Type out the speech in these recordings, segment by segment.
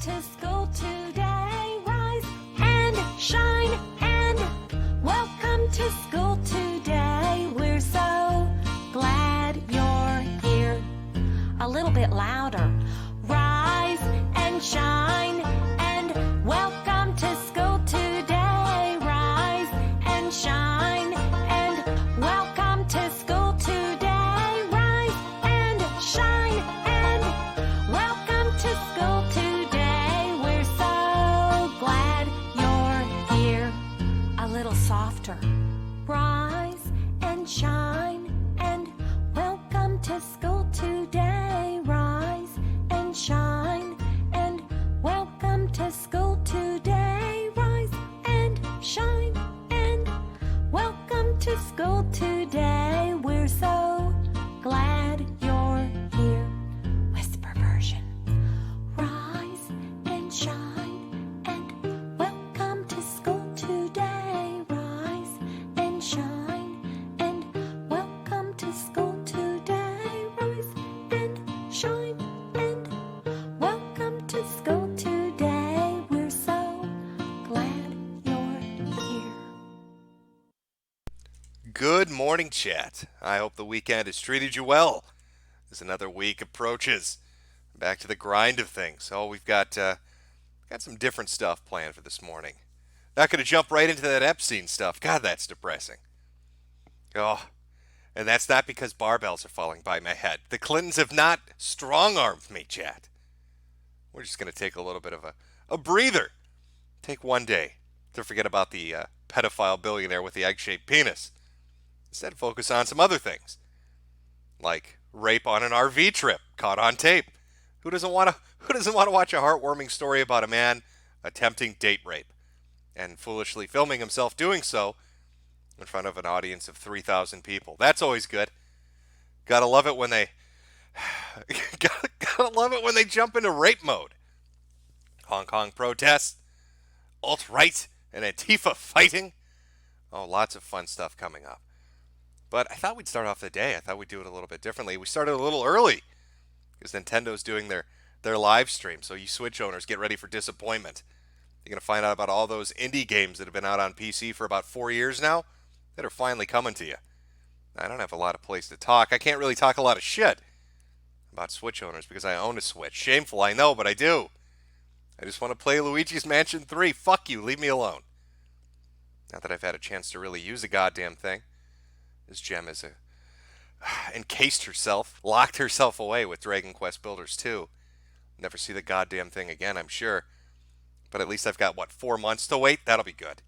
to school today. Rise and shine and welcome to school today. We're so glad you're here. A little bit louder. Rise and shine and welcome to school today. Rise and shine and welcome to school today. Rise and shine and welcome to school today. We're so glad you're here. A little softer. Rise and shine and welcome to school today. Rise and shine and welcome to school today. Rise and shine and welcome to school today. We're so glad you're here. Whisper version. Rise and shine and welcome to school today. Rise and shine and welcome to school today. Rise and shine and welcome to school today. We're so glad you're here. Good morning, chat. I hope the weekend has treated you well as another week approaches. Back to the grind of things. Oh, we've got some different stuff planned for this morning. Not going to jump right into that Epstein stuff. God, that's depressing. Oh, and that's not because barbells are falling by my head. The Clintons have not strong-armed me, chat. We're just going to take a little bit of a breather. Take one day to forget about the pedophile billionaire with the egg-shaped penis. Instead, focus on some other things, like rape on an RV trip caught on tape. Who doesn't want to watch a heartwarming story about a man attempting date rape and foolishly filming himself doing so in front of an audience of 3,000 people? That's always good. Gotta love it when they gotta love it when they jump into rape mode. Hong Kong protests, alt-right and Antifa fighting. Oh, lots of fun stuff coming up. But I thought we'd start off the day. I thought we'd do it a little bit differently. We started a little early because Nintendo's doing their live stream. So you Switch owners, get ready for disappointment. You're going to find out about all those indie games that have been out on PC for about 4 years now that are finally coming to you. I don't have a lot of place to talk. I can't really talk a lot of shit about Switch owners because I own a Switch. Shameful, I know, but I do. I just want to play Luigi's Mansion 3. Fuck you, leave me alone. Not that I've had a chance to really use the goddamn thing. This gem has encased herself, locked herself away with Dragon Quest Builders 2. Never see the goddamn thing again, I'm sure. But at least I've got, 4 months to wait? That'll be good.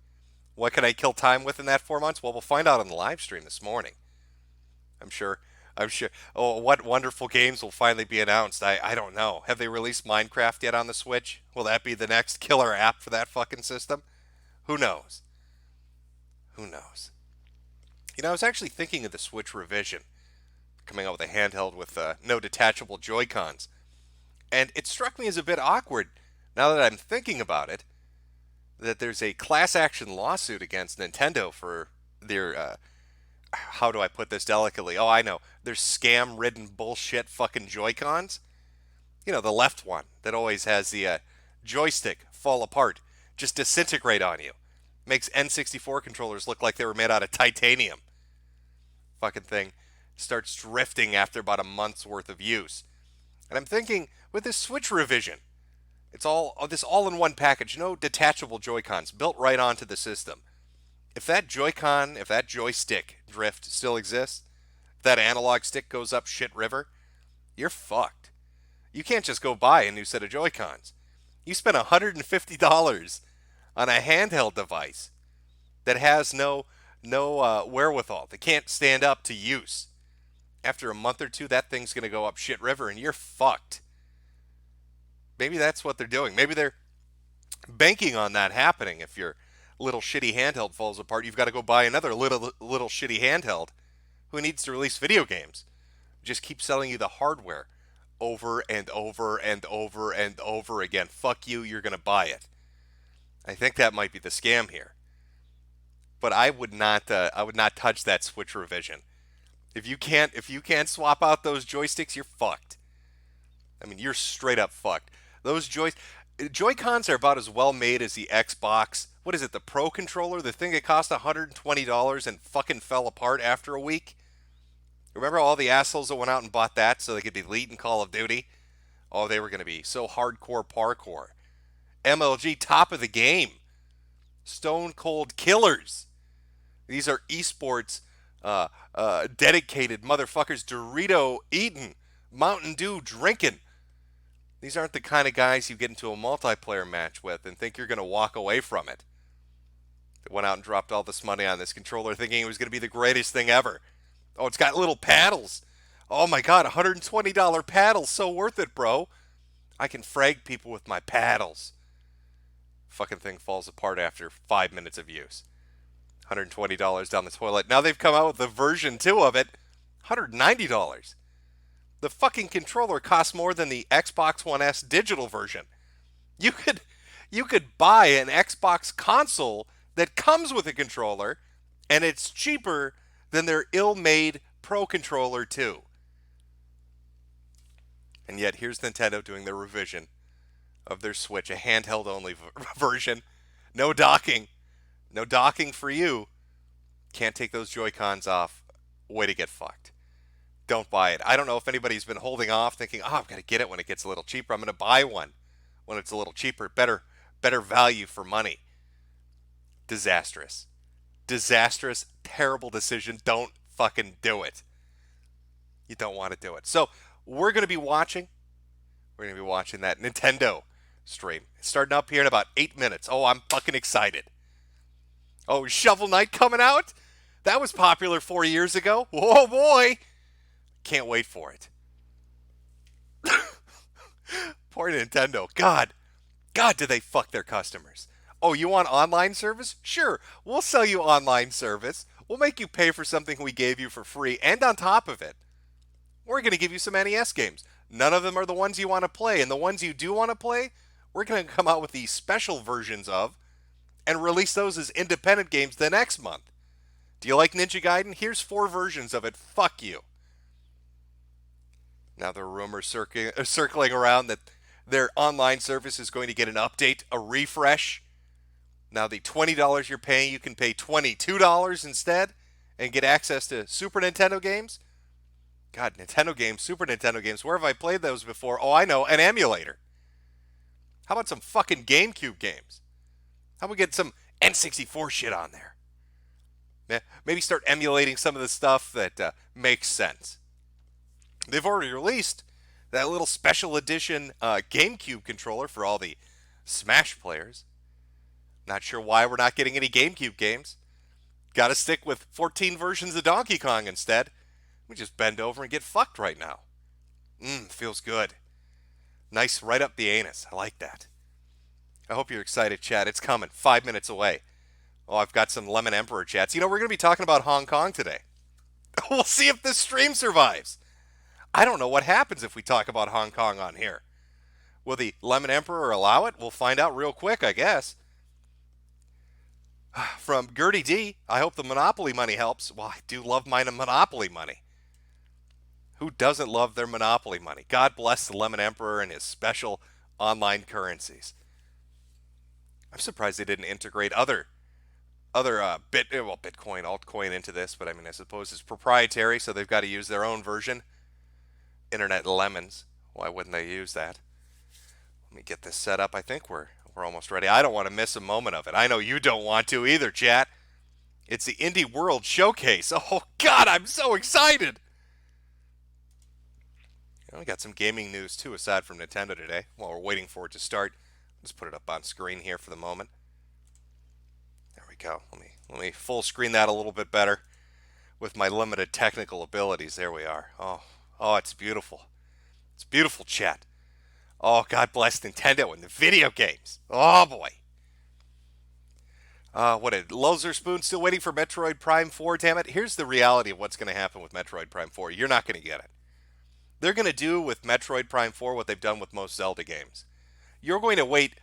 What can I kill time with in that 4 months? Well, we'll find out on the live stream this morning. I'm sure. Oh, what wonderful games will finally be announced? I don't know. Have they released Minecraft yet on the Switch? Will that be the next killer app for that fucking system? Who knows? Who knows? You know, I was actually thinking of the Switch revision, coming out with a handheld with no detachable Joy-Cons. And it struck me as a bit awkward, now that I'm thinking about it, that there's a class action lawsuit against Nintendo for their, how do I put this delicately? Oh, I know. Their scam-ridden bullshit fucking Joy-Cons. You know, the left one that always has the joystick fall apart, just disintegrate on you. Makes N64 controllers look like they were made out of titanium. Fucking thing starts drifting after about a month's worth of use. And I'm thinking, with this Switch revision, it's all this all-in-one package, no detachable Joy-Cons, built right onto the system. If that Joy-Con, if that joystick drift still exists, if that analog stick goes up shit river, you're fucked. You can't just go buy a new set of Joy-Cons. You spend $150 on a handheld device that has no wherewithal. They can't stand up to use. After a month or two, that thing's going to go up shit river and you're fucked. Maybe that's what they're doing. Maybe they're banking on that happening. If your little shitty handheld falls apart, you've got to go buy another little shitty handheld. Who needs to release video games? Just keep selling you the hardware over and over and over and over again. Fuck you, you're going to buy it. I think that might be the scam here. But I would not touch that Switch revision. If you can't swap out those joysticks, you're fucked. I mean, you're straight up fucked. Those Joy-Cons are about as well made as the Xbox. What is it, the Pro controller? The thing that cost $120 and fucking fell apart after a week? Remember all the assholes that went out and bought that so they could be elite in Call of Duty? Oh, they were going to be so hardcore parkour. MLG, top of the game. Stone cold killers. These are esports dedicated motherfuckers. Dorito eating, Mountain Dew drinking. These aren't the kind of guys you get into a multiplayer match with and think you're going to walk away from it. They went out and dropped all this money on this controller thinking it was going to be the greatest thing ever. Oh, it's got little paddles. Oh my god, $120 paddles. So worth it, bro. I can frag people with my paddles. Fucking thing falls apart after 5 minutes of use. $120 down the toilet. Now they've come out with the version 2 of it. $190. The fucking controller costs more than the Xbox One S digital version. You could buy an Xbox console that comes with a controller, and it's cheaper than their ill-made Pro controller too. And yet here's Nintendo doing their revision of their Switch, a handheld-only version. No docking. No docking for you. Can't take those Joy-Cons off. Way to get fucked. Don't buy it. I don't know if anybody's been holding off thinking, I've got to get it when it gets a little cheaper. I'm going to buy one when it's a little cheaper. Better value for money. Disastrous. Disastrous, terrible decision. Don't fucking do it. You don't want to do it. So we're going to be watching. We're going to be watching that Nintendo stream. It's starting up here in about 8 minutes. Oh, I'm fucking excited. Oh, Shovel Knight coming out? That was popular 4 years ago. Oh boy. Can't wait for it. Poor Nintendo. God, do they fuck their customers. Oh, you want online service? Sure, we'll sell you online service. We'll make you pay for something we gave you for free, and on top of it, we're going to give you some NES games. None of them are the ones you want to play, and the ones you do want to play, we're going to come out with these special versions of and release those as independent games the next month. Do you like Ninja Gaiden? Here's 4 versions of it. Fuck you. Now there are rumors circling around that their online service is going to get an update, a refresh. Now the $20 you're paying, you can pay $22 instead and get access to Super Nintendo games. God, Nintendo games, Super Nintendo games, where have I played those before? Oh, I know, an emulator. How about some fucking GameCube games? How about we get some N64 shit on there? Maybe start emulating some of the stuff that makes sense. They've already released that little special edition GameCube controller for all the Smash players. Not sure why we're not getting any GameCube games. Got to stick with 14 versions of Donkey Kong instead. We just bend over and get fucked right now. Feels good. Nice right up the anus. I like that. I hope you're excited, chat. It's coming. 5 minutes away. Oh, I've got some Lemon Emperor chats. You know, we're going to be talking about Hong Kong today. We'll see if this stream survives. I don't know what happens if we talk about Hong Kong on here. Will the Lemon Emperor allow it? We'll find out real quick, I guess. From Gertie D, I hope the Monopoly money helps. Well, I do love my Monopoly money. Who doesn't love their Monopoly money? God bless the Lemon Emperor and his special online currencies. I'm surprised they didn't integrate other Bitcoin, altcoin into this, but I mean, I suppose it's proprietary, so they've got to use their own version. Internet lemons. Why wouldn't they use that? Let me get this set up. I think we're almost ready. I don't want to miss a moment of it. I know you don't want to either, chat. It's the Indie World Showcase. Oh, God, I'm so excited. We got some gaming news, too, aside from Nintendo today. While we're waiting for it to start, let's put it up on screen here for the moment. There we go. Let me full screen that a little bit better with my limited technical abilities. There we are. Oh, it's beautiful. It's beautiful, chat. Oh, God bless Nintendo and the video games. Oh, boy. Lozer Spoon still waiting for Metroid Prime 4? Damn it. Here's the reality of what's going to happen with Metroid Prime 4. You're not going to get it. They're going to do with Metroid Prime 4 what they've done with most Zelda games. You're going to wait.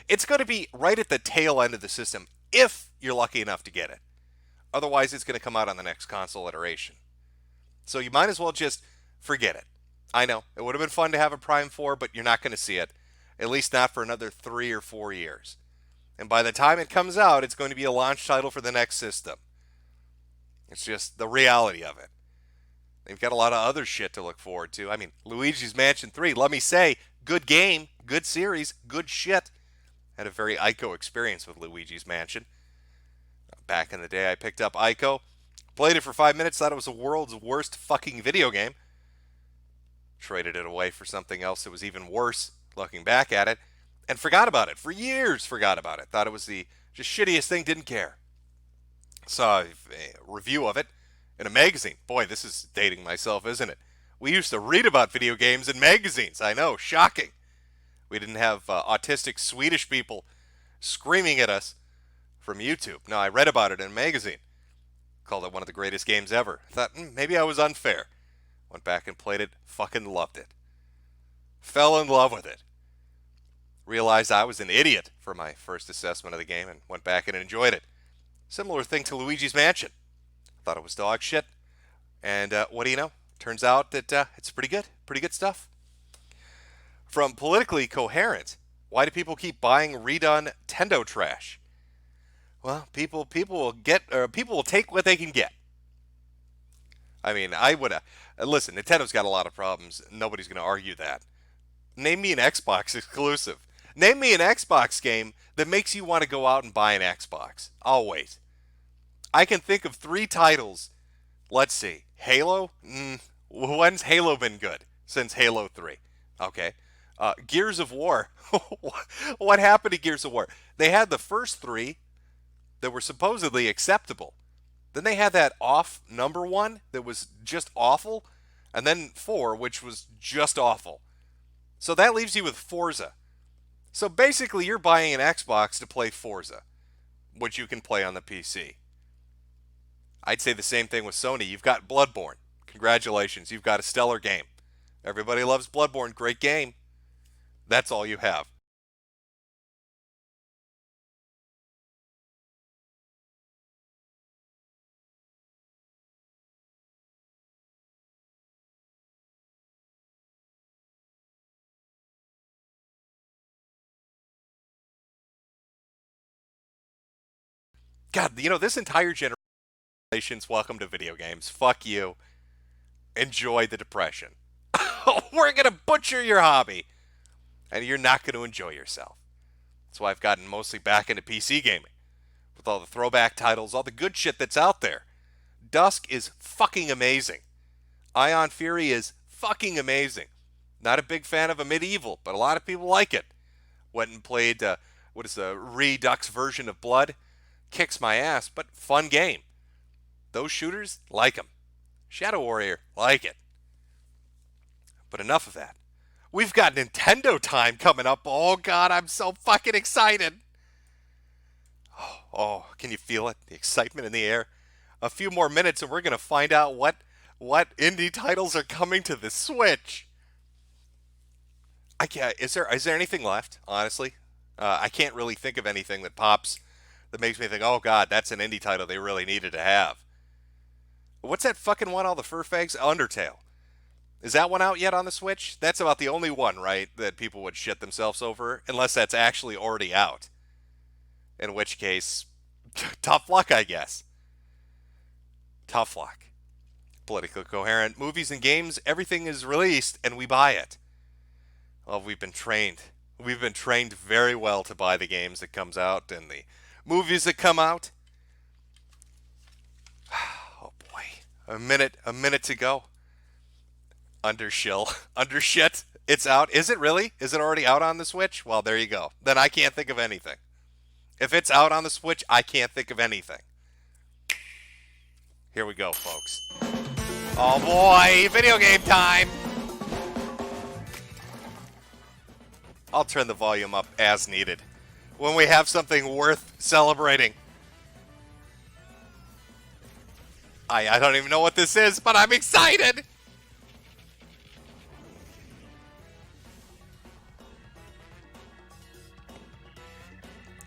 It's going to be right at the tail end of the system if you're lucky enough to get it. Otherwise, it's going to come out on the next console iteration. So you might as well just forget it. I know, it would have been fun to have a Prime 4, but you're not going to see it. At least not for another 3 or 4 years. And by the time it comes out, it's going to be a launch title for the next system. It's just the reality of it. They've got a lot of other shit to look forward to. I mean, Luigi's Mansion 3, let me say, good game, good series, good shit. Had a very Ico experience with Luigi's Mansion. Back in the day, I picked up Ico, played it for 5 minutes, thought it was the world's worst fucking video game. Traded it away for something else that was even worse, looking back at it, and forgot about it. For years, forgot about it. Thought it was the just shittiest thing, didn't care. Saw a review of it in a magazine. Boy, this is dating myself, isn't it? We used to read about video games in magazines. I know, shocking. We didn't have autistic Swedish people screaming at us from YouTube. No, I read about it in a magazine. Called it one of the greatest games ever. Thought, maybe I was unfair. Went back and played it. Fucking loved it. Fell in love with it. Realized I was an idiot for my first assessment of the game and went back and enjoyed it. Similar thing to Luigi's Mansion. Thought it was dog shit. And what do you know? Turns out that it's pretty good. Pretty good stuff. From Politically Coherent, why do people keep buying redone Nintendo trash? Well, people will take what they can get. I mean, I would listen. Nintendo's got a lot of problems. Nobody's going to argue that. Name me an Xbox exclusive. Name me an Xbox game that makes you want to go out and buy an Xbox. I'll wait. I can think of 3 titles. Let's see. Halo? When's Halo been good? Since Halo 3. Okay. Gears of War. What happened to Gears of War? They had the first 3 that were supposedly acceptable. Then they had that off number 1 that was just awful. And then 4, which was just awful. So that leaves you with Forza. So basically you're buying an Xbox to play Forza, which you can play on the PC. I'd say the same thing with Sony. You've got Bloodborne. Congratulations, you've got a stellar game. Everybody loves Bloodborne, great game. That's all you have. God, this entire generation's welcome to video games. Fuck you. Enjoy the depression. We're going to butcher your hobby. And you're not going to enjoy yourself. That's why I've gotten mostly back into PC gaming. With all the throwback titles, all the good shit that's out there. Dusk is fucking amazing. Ion Fury is fucking amazing. Not a big fan of a medieval, but a lot of people like it. Went and played, what is the Redux version of Blood? Kicks my ass, but fun game. Those shooters, like them. Shadow Warrior, like it. But enough of that. We've got Nintendo time coming up. Oh, God, I'm so fucking excited. Oh, can you feel it? The excitement in the air. A few more minutes and we're going to find out what indie titles are coming to the Switch. Is there anything left, honestly? I can't really think of anything that pops that makes me think, oh, God, that's an indie title they really needed to have. What's that fucking one, all the fur fags? Undertale. Is that one out yet on the Switch? That's about the only one, right, that people would shit themselves over, unless that's actually already out. In which case, tough luck, I guess. Tough luck. Politically coherent. Movies and games, everything is released, and we buy it. Oh, we've been trained. We've been trained very well to buy the games that comes out and the movies that come out. Oh, boy. A minute to go. Undershit. It's out. Is it really? Is it already out on the Switch? Well, there you go. Then I can't think of anything. If it's out on the Switch, I can't think of anything. Here we go, folks. Oh boy, video game time! I'll turn the volume up as needed when we have something worth celebrating. I don't even know what this is, but I'm excited!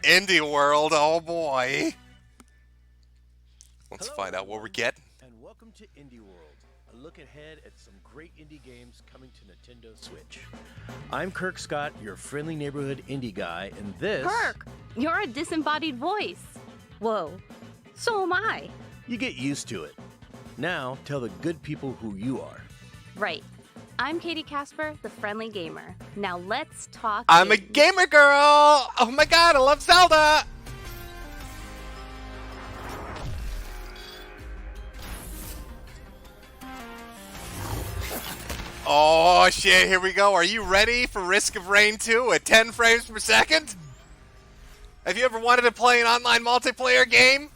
Indie World, oh boy. Let's find out what we're getting. And welcome to Indie World, a look ahead at some great indie games coming to Nintendo Switch. I'm Kirk Scott, your friendly neighborhood indie guy, and this... Kirk! You're a disembodied voice. Whoa. So am I. You get used to it. Now, tell the good people who you are. Right. I'm Katie Casper, the friendly gamer. Now let's talk I'm a games. gamer girl! Oh my god, I love Zelda! Oh shit, here we go. Are you ready for Risk of Rain 2 at 10 frames per second? Have you ever wanted to play an online multiplayer game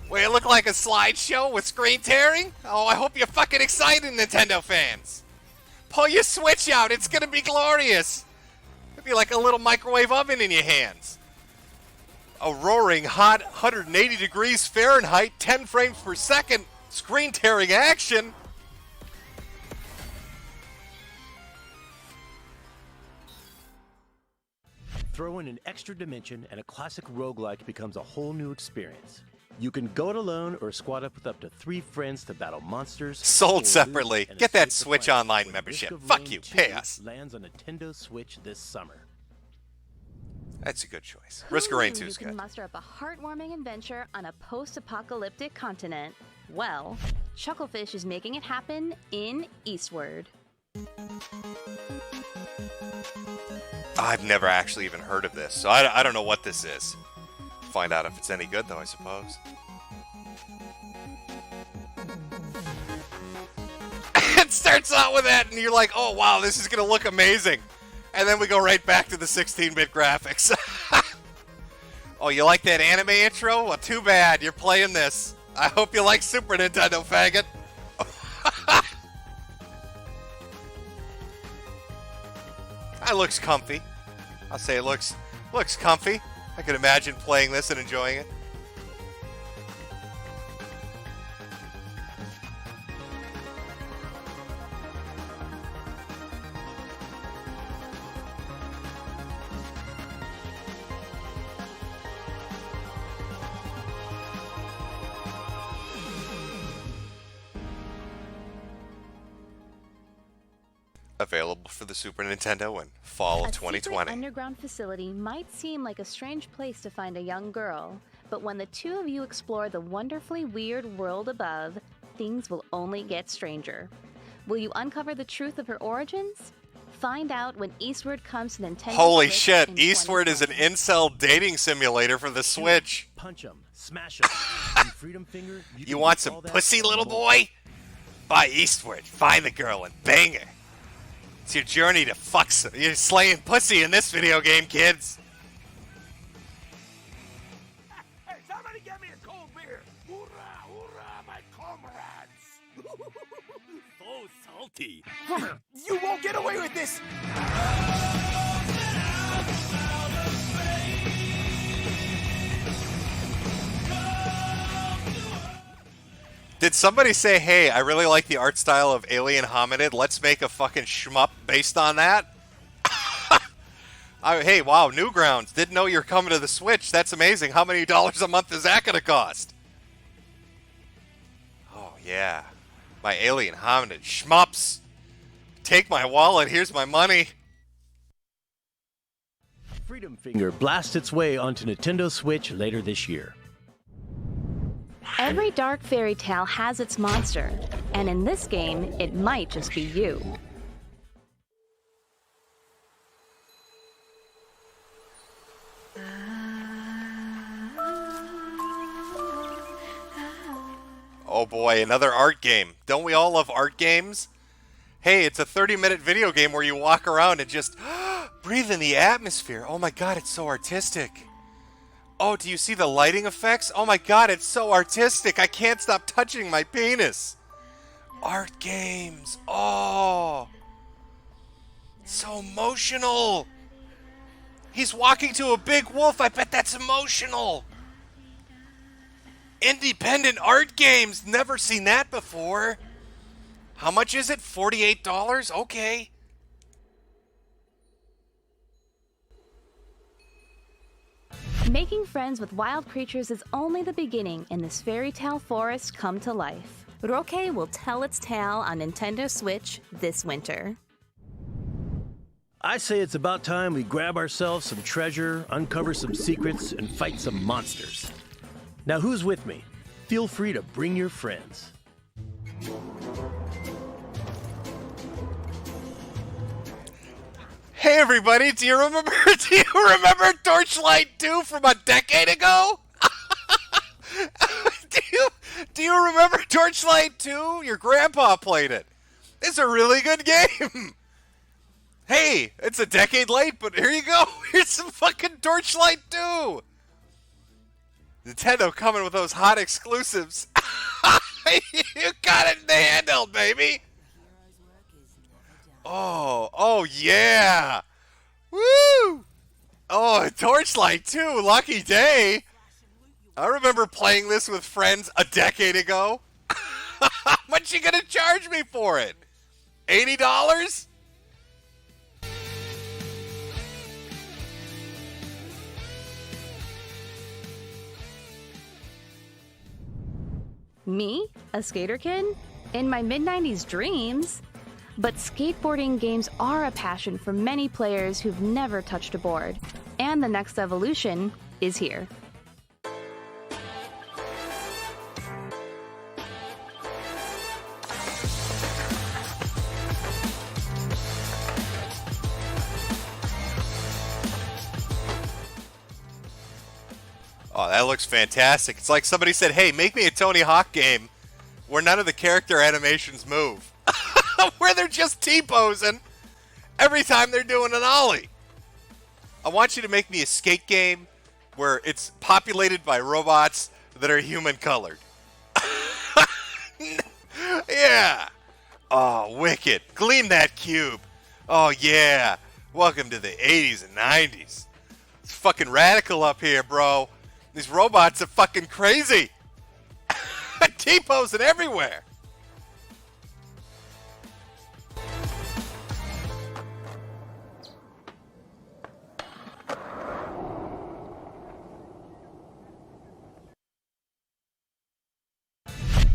where you look like a slideshow with screen tearing? Oh, I hope you're fucking excited, Nintendo fans. Pull your Switch out, it's gonna be glorious. It'll be like a little microwave oven in your hands. A roaring hot 180 degrees Fahrenheit, 10 frames per second, screen tearing action. Throw in an extra dimension and a classic roguelike becomes a whole new experience. You can go it alone or squad up with up to 3 friends to battle monsters. Sold separately. and Get that escape the Switch fight Online when membership. Risk of Fuck Rain you. 2 Pay us. Lands on Nintendo Switch this summer. That's a good choice. Risk of Rain 2 You is can good. muster up a heartwarming adventure on a post-apocalyptic continent. Well, Chucklefish is making it happen in Eastward. I've never actually even heard of this, so I don't know what this is. Find out if it's any good, though, I suppose. It starts out with that, and you're like, oh, wow, this is going to look amazing. And then we go right back to the 16-bit graphics. Oh, you like that anime intro? Well, too bad. You're playing this. I hope you like Super Nintendo, faggot. That looks comfy. I'll say it looks comfy. I can imagine playing this and enjoying it. Available for the Super Nintendo in fall of A secret 2020. underground facility might seem like a strange place to find a young girl, but when the two of you explore the wonderfully weird world above, things will only get stranger. Will you uncover the truth of her origins? Find out when Eastward comes to Nintendo Holy Switch shit, in Eastward is an 2020. incel dating simulator for the Switch. Punch 'em, smash 'em. And Freedom Finger, You can want do some all that pussy, and little more. boy? Buy Eastward, find the girl, and bang her. It's your journey to fuck some. You're slaying pussy in this video game, kids. Hey, somebody get me a cold beer! Hoorah, hoorah, my comrades! So salty. You won't get away with this! Did somebody say, hey, I really like the art style of Alien Hominid, let's make a fucking shmup based on that? Hey, wow, Newgrounds, didn't know you're coming to the Switch. That's amazing. How many dollars a month is that going to cost? Oh, yeah. My Alien Hominid shmups. Take my wallet, here's my money. Freedom Finger blasts its way onto Nintendo Switch later this year. Every dark fairy tale has its monster, and in this game, it might just be you. Oh boy, another art game. Don't we all love art games? Hey, it's a 30-minute video game where you walk around and just breathe in the atmosphere. Oh my god, it's so artistic. Oh, do you see the lighting effects? Oh my god, it's so artistic. I can't stop touching my penis. Art games. Oh. So emotional. He's walking to a big wolf. I bet that's emotional. Independent art games. Never seen that before. How much is it? $48? Okay. Making friends with wild creatures is only the beginning in this fairy tale forest come to life. Roque will tell its tale on Nintendo Switch this winter. I say it's about time we grab ourselves some treasure, uncover some secrets, and fight some monsters. Now, who's with me? Feel free to bring your friends. Hey everybody, do you remember Torchlight 2 from a decade ago? Do you remember Torchlight 2? Your grandpa played it. It's a really good game. Hey, it's a decade late, but here you go. Here's some fucking Torchlight 2. Nintendo coming with those hot exclusives. You got it in the handheld, baby. Oh yeah. Woo! Oh, Torchlight 2, lucky day. I remember playing this with friends a decade ago. How much you gonna charge me for it? $80? Me? A skater kid? In my mid-90s dreams? But skateboarding games are a passion for many players who've never touched a board. And the next evolution is here. Oh, that looks fantastic. It's like somebody said, hey, make me a Tony Hawk game where none of the character animations move. Where they're just T-posing every time they're doing an ollie. I want you to make me a skate game where it's populated by robots that are human-colored. Yeah. Oh, wicked. Gleam that cube. Oh, yeah. Welcome to the 80s and 90s. It's fucking radical up here, bro. These robots are fucking crazy. T-posing everywhere.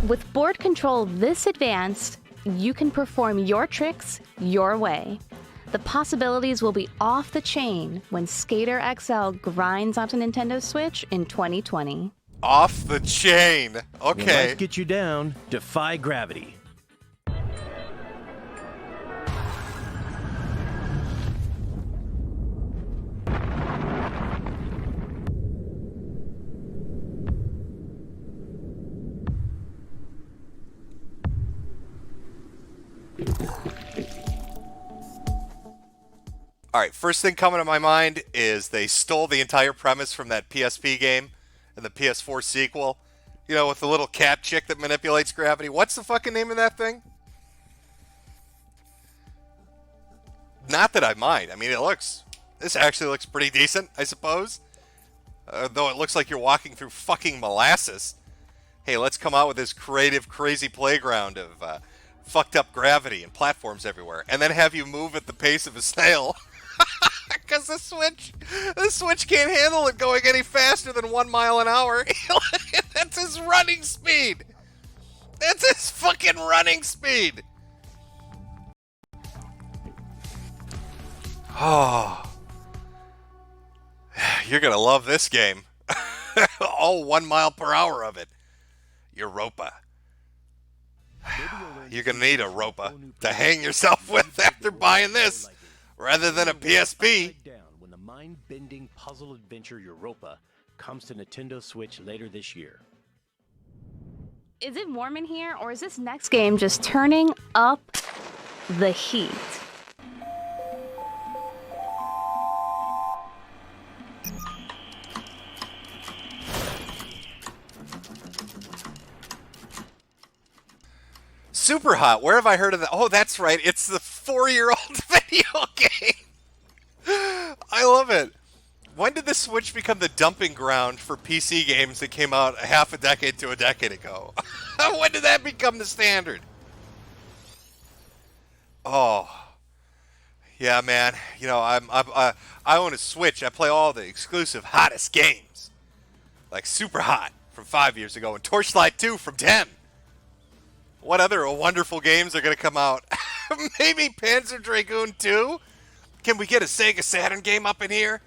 With board control this advanced, you can perform your tricks your way. The possibilities will be off the chain when Skater XL grinds onto Nintendo Switch in 2020. Off the chain. When Okay. life gets you down, defy gravity. All right, first thing coming to my mind is they stole the entire premise from that PSP game and the PS4 sequel. You know, with the little cat chick that manipulates gravity. What's the fucking name of that thing? Not that I mind. I mean, this actually looks pretty decent, I suppose. Though it looks like you're walking through fucking molasses. Hey, let's come out with this creative, crazy playground of fucked up gravity and platforms everywhere. And then have you move at the pace of a snail. Because the Switch can't handle it going any faster than 1 mile an hour. That's his running speed. That's his fucking running speed. Oh. You're going to love this game. All 1 mile per hour of it. Europa. You're going to need a Europa to hang yourself with after buying this, rather than a PSP. When the mind-bending puzzle adventure Europa comes to Nintendo Switch later this year. Is it warm in here, or is this next game just turning up the heat? Super Hot. Where have I heard of that? Oh, that's right. It's the 4-year-old video game. I love it. When did the Switch become the dumping ground for PC games that came out half a decade to a decade ago? When did that become the standard? Oh. Yeah, man. You know, I own a Switch. I play all the exclusive hottest games. Like Super Hot from 5 years ago and Torchlight 2 from 10. What other wonderful games are going to come out? Maybe Panzer Dragoon 2? Can we get a Sega Saturn game up in here?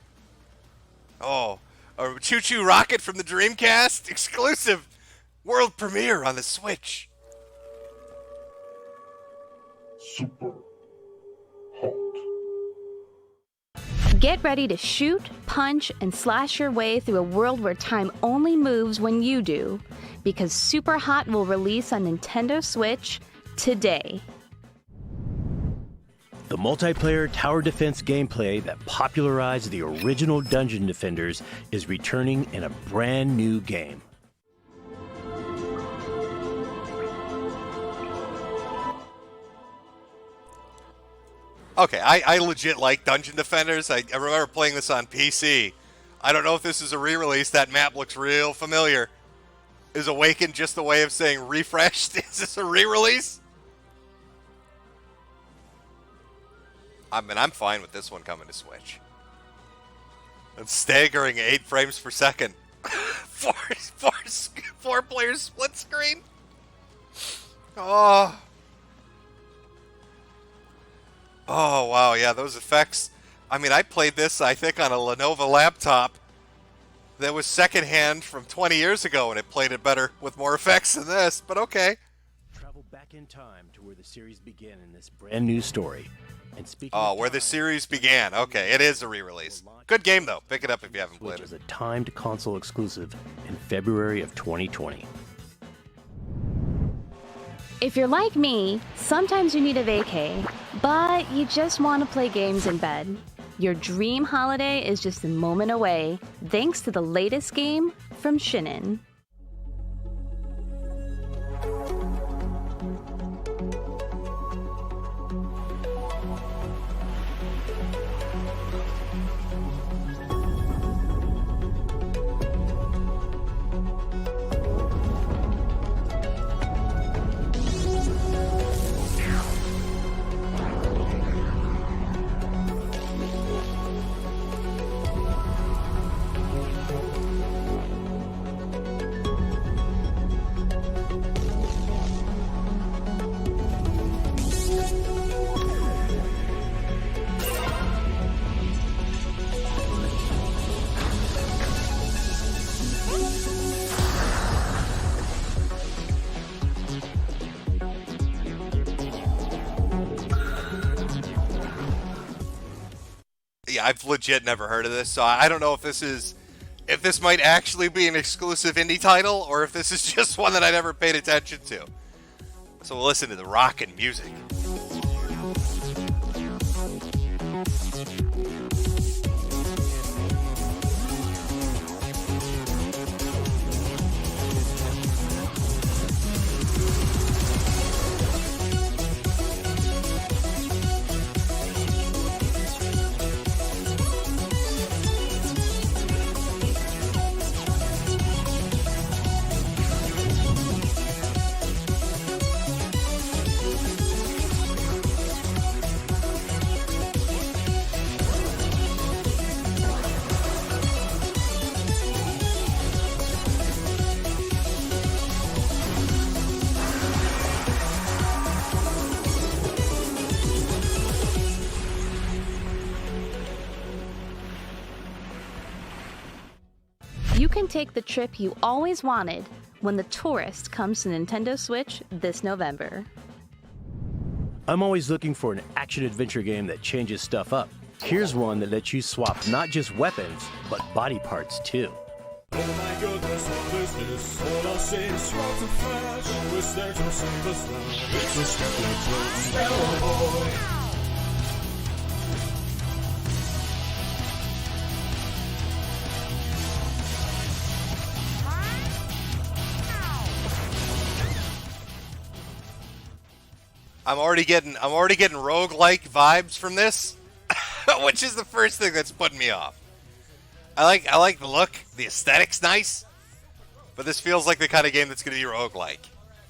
Oh, a Choo Choo Rocket from the Dreamcast? Exclusive world premiere on the Switch. Super hot. Get ready to shoot, punch, and slash your way through a world where time only moves when you do, because Super Hot will release on Nintendo Switch today. The multiplayer tower defense gameplay that popularized the original Dungeon Defenders is returning in a brand new game. Okay, I legit like Dungeon Defenders. I remember playing this on PC. I don't know if this is a re-release. That map looks real familiar. Is Awakened just a way of saying refreshed? Is this a re-release? I mean, I'm fine with this one coming to Switch. It's staggering 8 frames per second. four players split screen. Oh, wow, yeah, those effects. I mean, I played this, I think, on a Lenovo laptop that was secondhand from 20 years ago, and it played it better with more effects than this, but okay. Travel back in time to where the series began in this brand new story. And speaking Oh, where the series began. Okay, it is a re-release. Good game, though. Pick it up if you haven't played Switch it. is a timed console exclusive in February of 2020. If you're like me, sometimes you need a vacay, but you just want to play games in bed. Your dream holiday is just a moment away, thanks to the latest game from Shinin. Yeah, I've legit never heard of this, so I don't know if this might actually be an exclusive indie title, or if this is just one that I never paid attention to. So we'll listen to the rockin' music. You can take the trip you always wanted when The Tourist comes to Nintendo Switch this November. I'm always looking for an action-adventure game that changes stuff up. Here's one that lets you swap not just weapons, but body parts too. Oh my goodness, what is this? All I see is rods and flash. We're there to save us now. It's a stupid little boy. I'm already getting roguelike vibes from this, which is the first thing that's putting me off. I like the look, the aesthetic's nice, but this feels like the kind of game that's going to be roguelike.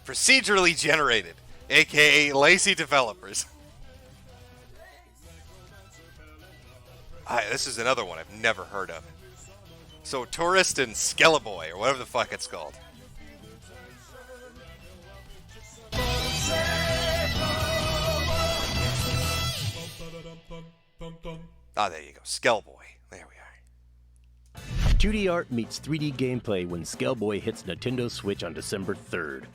Procedurally generated, aka lazy developers. This is another one I've never heard of. So Tourist and Skelleboy, or whatever the fuck it's called. Oh, there you go. Skellboy. There we are. 2D art meets 3D gameplay when Skellboy hits Nintendo Switch on December 3rd.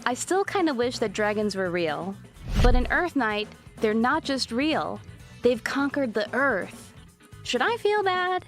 I still kind of wish that dragons were real. But in Earth Knight, they're not just real. They've conquered the Earth. Should I feel bad?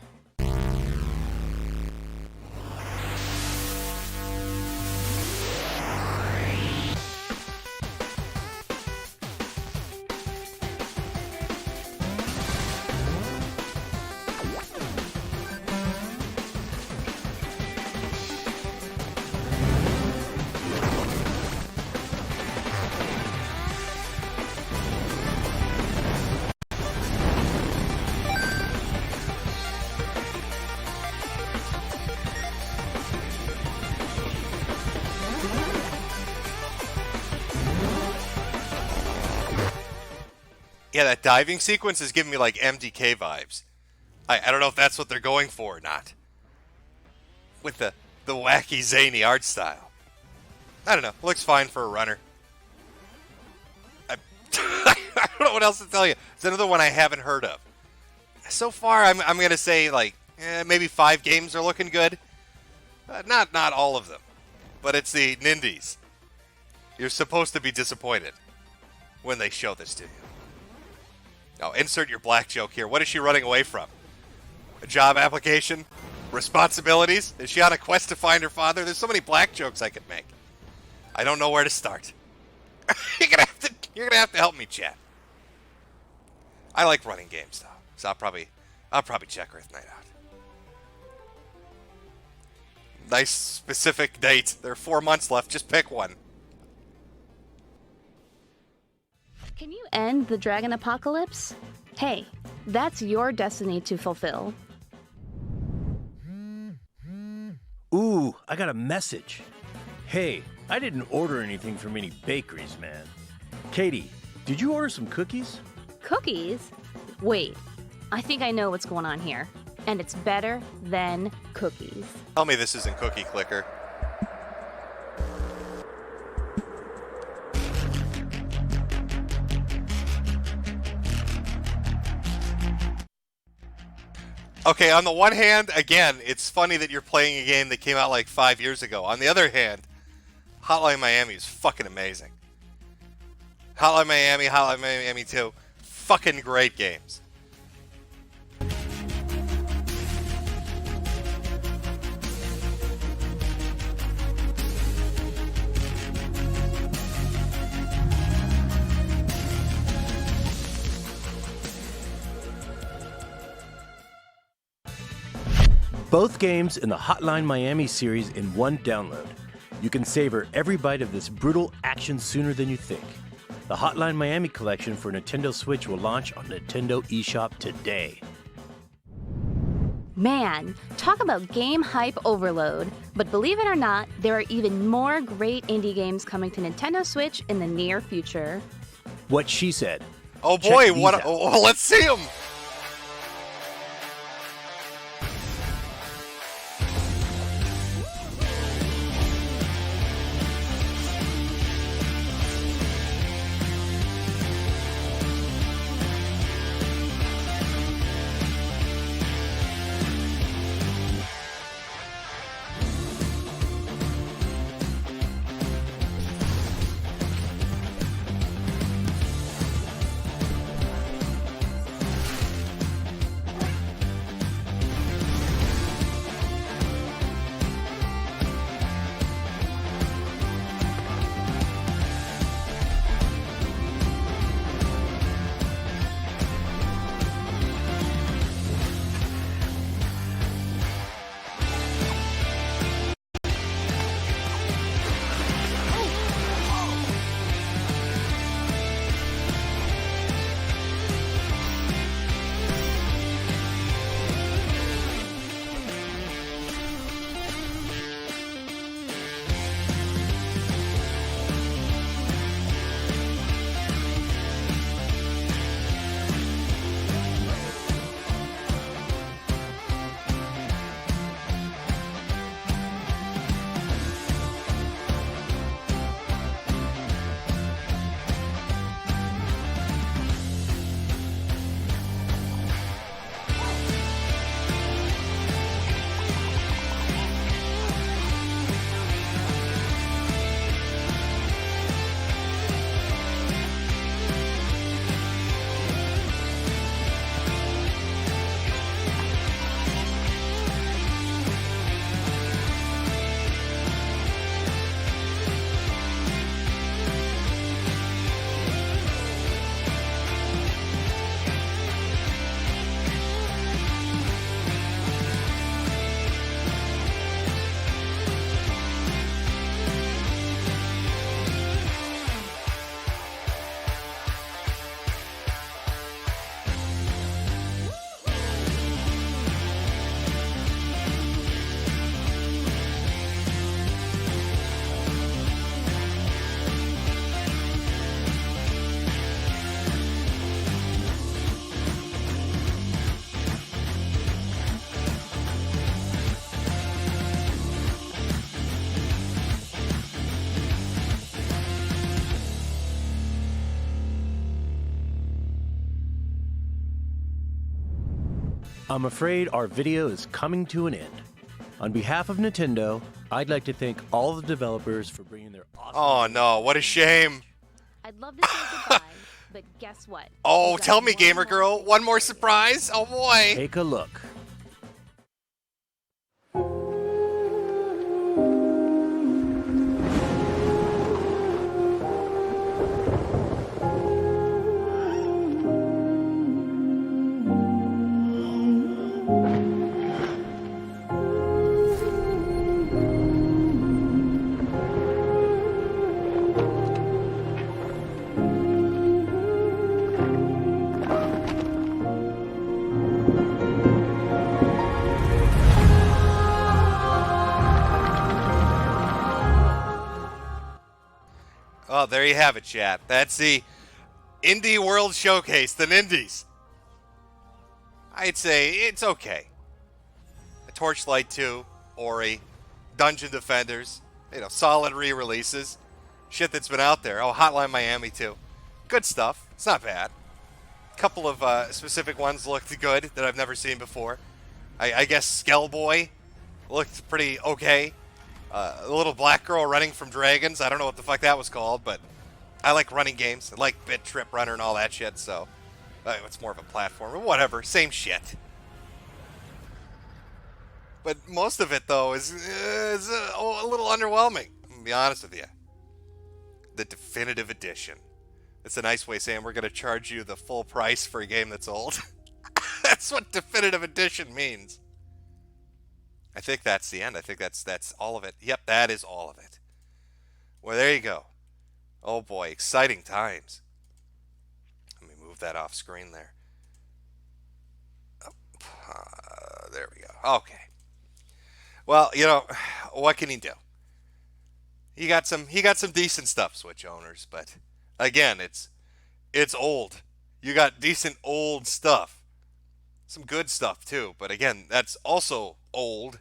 Yeah, that diving sequence is giving me like MDK vibes. I don't know if that's what they're going for or not. With the wacky, zany art style. I don't know. Looks fine for a runner. I don't know what else to tell you. It's another one I haven't heard of. So far, I'm going to say like maybe 5 games are looking good. Not all of them. But it's the Nindies. You're supposed to be disappointed when they show this to you. Now, insert your black joke here. What is she running away from? A job application? Responsibilities? Is she on a quest to find her father? There's so many black jokes I could make. I don't know where to start. You're gonna have to help me, chat. I like running games though, so I'll probably check Earth Knight out. Nice specific date. There are 4 months left. Just pick one. Can you end the dragon apocalypse? Hey, that's your destiny to fulfill. Ooh, I got a message. Hey, I didn't order anything from any bakeries, man. Katie, did you order some cookies? Cookies? Wait, I think I know what's going on here. And it's better than cookies. Tell me this isn't Cookie Clicker. Okay, on the one hand, again, it's funny that you're playing a game that came out like 5 years ago. On the other hand, Hotline Miami is fucking amazing. Hotline Miami 2, fucking great games. Both games in the Hotline Miami series in one download. You can savor every bite of this brutal action sooner than you think. The Hotline Miami collection for Nintendo Switch will launch on Nintendo eShop today. Man, talk about game hype overload. But believe it or not, there are even more great indie games coming to Nintendo Switch in the near future. What she said. Oh Check boy, these what? out. Oh, let's see them. I'm afraid our video is coming to an end. On behalf of Nintendo, I'd like to thank all the developers for bringing their awesome... Oh no, what a shame. I'd love to say goodbye, but guess what? Oh, We've got tell me, one Gamer more Girl, thing one more for you. surprise? Oh boy. Take a look. Oh, there you have it, chat. That's the Indie World Showcase, the Nindies. I'd say it's okay. Torchlight 2, Ori, Dungeon Defenders, solid re-releases. Shit that's been out there. Oh, Hotline Miami 2. Good stuff. It's not bad. A couple of specific ones looked good that I've never seen before. I guess Skellboy looked pretty okay. A little black girl running from dragons. I don't know what the fuck that was called, but I like running games. I like Bit Trip Runner and all that shit, so it's more of a platform. Whatever, same shit. But most of it, though, is a little underwhelming. I'm going to be honest with you. The Definitive Edition. It's a nice way of saying we're going to charge you the full price for a game that's old. That's what Definitive Edition means. I think that's the end. I think that's all of it. Yep, that is all of it. Well, there you go. Oh boy, exciting times. Let me move that off screen there. There we go. Okay. Well, what can you do? He got some decent stuff, Switch owners, but again, it's old. You got decent old stuff. Some good stuff too, but again, that's also old.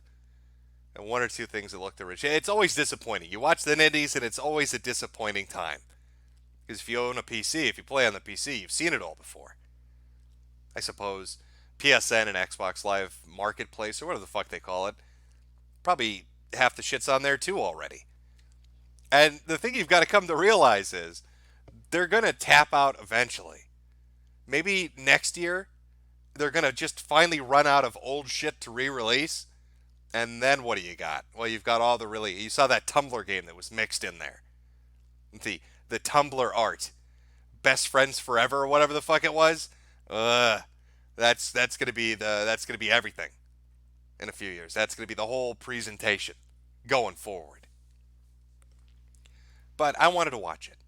And one or two things that look original. It's always disappointing. You watch the Indies, and it's always a disappointing time. Because if you own a PC, if you play on the PC, you've seen it all before. I suppose PSN and Xbox Live Marketplace, or whatever the fuck they call it, probably half the shit's on there too already. And the thing you've got to come to realize is they're going to tap out eventually. Maybe next year, they're going to just finally run out of old shit to re-release. And then what do you got? Well, you've got all you saw that Tumblr game that was mixed in there. The Tumblr art. Best Friends Forever or whatever the fuck it was. That's going to be everything in a few years. That's going to be the whole presentation going forward. But I wanted to watch it.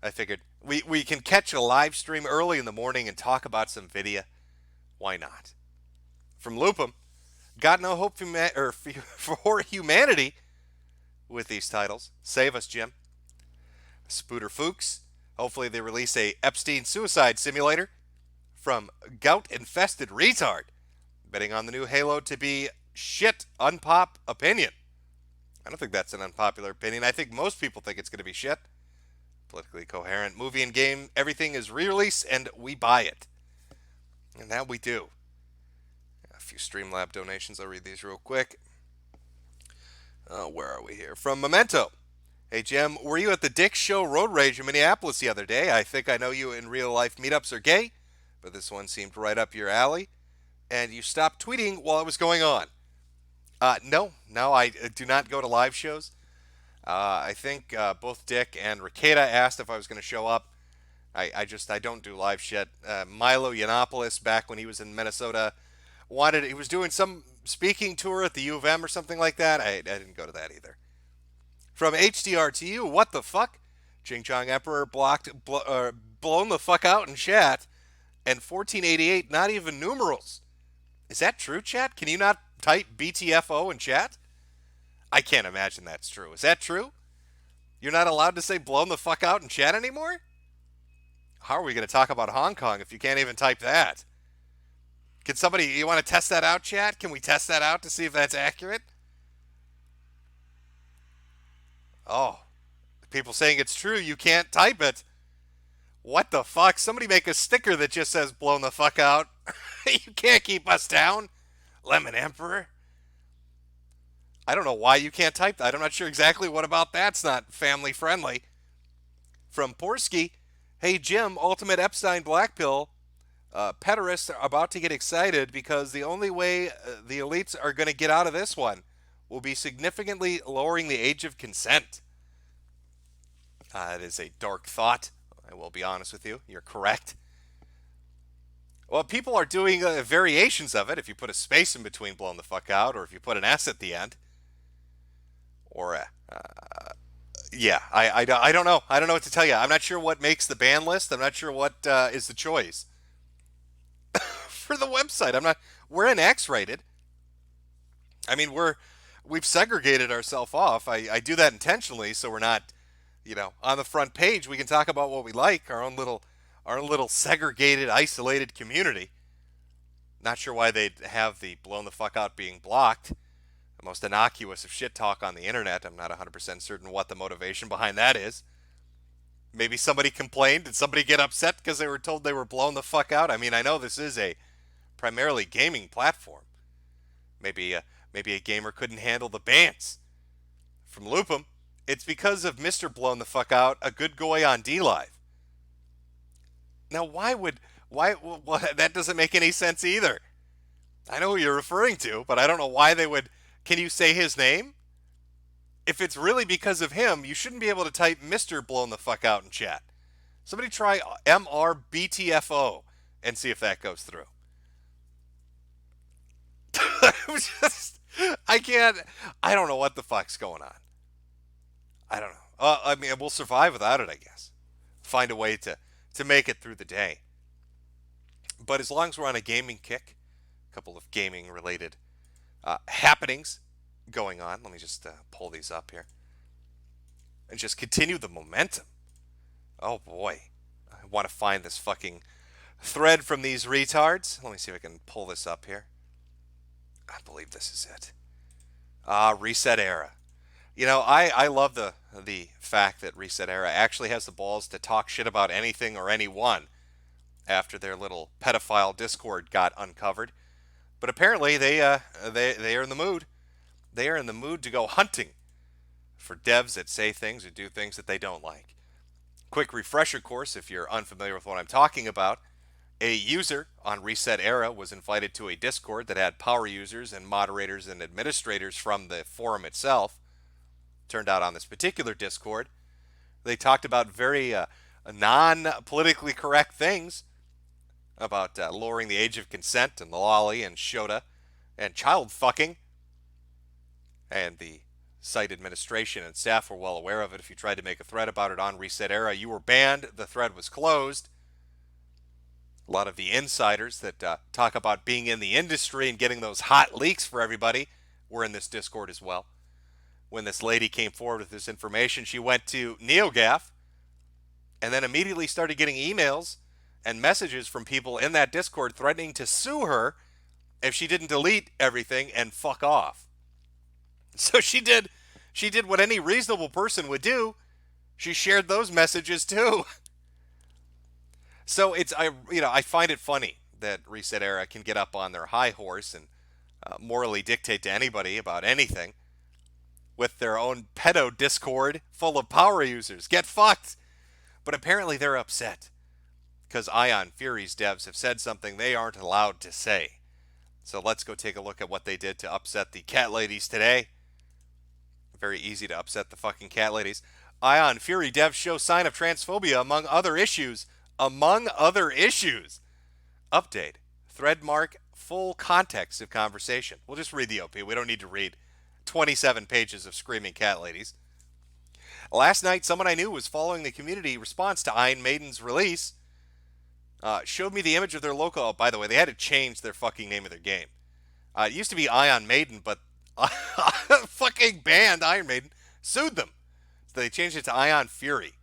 I figured we can catch a live stream early in the morning and talk about some video. Why not? From Lupum. Got no hope for humanity with these titles. Save us, Jim. Spooter Fuchs. Hopefully they release a Epstein suicide simulator. From Gout Infested Retard. Betting on the new Halo to be shit unpop opinion. I don't think that's an unpopular opinion. I think most people think it's going to be shit. Politically coherent movie and game. Everything is re-release and we buy it. And that we do. A few Streamlab donations. I'll read these real quick. Where are we here? From Memento. Hey, Jim, were you at the Dick Show Road Rage in Minneapolis the other day? I think I know you in real life meetups are gay, but this one seemed right up your alley. And you stopped tweeting while it was going on. No, I do not go to live shows. I think both Dick and Ricada asked if I was going to show up. I don't do live shit. Milo Yiannopoulos, back when he was in Minnesota, he was doing some speaking tour at the U of M or something like that. I didn't go to that either. From HDRTU, what the fuck? Ching Chong Emperor blown the fuck out in chat. And 1488, not even numerals. Is that true, chat? Can you not type BTFO in chat? I can't imagine that's true. Is that true? You're not allowed to say blown the fuck out in chat anymore? How are we going to talk about Hong Kong if you can't even type that? You want to test that out, chat? Can we test that out to see if that's accurate? Oh, people saying it's true, you can't type it. What the fuck? Somebody make a sticker that just says blown the fuck out. You can't keep us down. Lemon Emperor. I don't know why you can't type that. I'm not sure exactly what about that's not family friendly. From Porsky, hey Jim, Ultimate Epstein Black Pill. Pederasts are about to get excited because the only way the elites are going to get out of this one will be significantly lowering the age of consent. It is a dark thought. I will be honest with you. You're correct. Well, people are doing variations of it. If you put a space in between blown the fuck out, or if you put an S at the end. Or, yeah, I don't know. I don't know what to tell you. I'm not sure what makes the ban list. I'm not sure what is the choice. For the website, we're in X-rated. I mean, we've segregated ourselves off. I do that intentionally, so we're not, on the front page. We can talk about what we like, our own little segregated, isolated community. Not sure why they'd have the blown the fuck out being blocked. The most innocuous of shit talk on the internet. I'm not 100% certain what the motivation behind that is. Maybe somebody complained. Did somebody get upset because they were told they were blown the fuck out? I mean, I know this is a primarily gaming platform. Maybe a gamer couldn't handle the bans. From Loop'em, it's because of Mr. Blown the Fuck Out, a good goy on DLive. Now, why that doesn't make any sense either. I know who you're referring to, but I don't know why they would. Can you say his name? If it's really because of him, you shouldn't be able to type Mr. Blown the Fuck Out in chat. Somebody try MRBTFO and see if that goes through. I don't know what the fuck's going on. I don't know. I mean, we'll survive without it, I guess. Find a way to make it through the day. But as long as we're on a gaming kick, a couple of gaming-related happenings going on. Let me just pull these up here. And just continue the momentum. Oh, boy. I want to find this fucking thread from these retards. Let me see if I can pull this up here. I believe this is it. Reset Era. I love the fact that Reset Era actually has the balls to talk shit about anything or anyone after their little pedophile Discord got uncovered. But apparently they are in the mood. They are in the mood to go hunting for devs that say things or do things that they don't like. Quick refresher course if you're unfamiliar with what I'm talking about. A user on Reset Era was invited to a Discord that had power users and moderators and administrators from the forum itself. Turned out on this particular Discord, they talked about very non-politically correct things about lowering the age of consent and lolly and Shoah'd and child fucking. And the site administration and staff were well aware of it. If you tried to make a thread about it on Reset Era, you were banned. The thread was closed. A lot of the insiders that talk about being in the industry and getting those hot leaks for everybody were in this Discord as well. When this lady came forward with this information, she went to NeoGAF and then immediately started getting emails and messages from people in that Discord threatening to sue her if she didn't delete everything and fuck off. So she did what any reasonable person would do. She shared those messages too. So I find it funny that Reset Era can get up on their high horse and morally dictate to anybody about anything with their own pedo Discord full of power users. Get fucked. But apparently they're upset because Ion Fury's devs have said something they aren't allowed to say. So let's go take a look at what they did to upset the cat ladies today. Very easy to upset the fucking cat ladies. Ion Fury devs show sign of transphobia among other issues. Among other issues. Update. Thread mark full context of conversation. We'll just read the OP. We don't need to read 27 pages of screaming cat ladies. Last night, someone I knew was following the community response to Iron Maiden's release. Showed me the image of their local. Oh, by the way, they had to change their fucking name of their game. It used to be Ion Maiden, but fucking band Iron Maiden sued them. So they changed it to Ion Fury.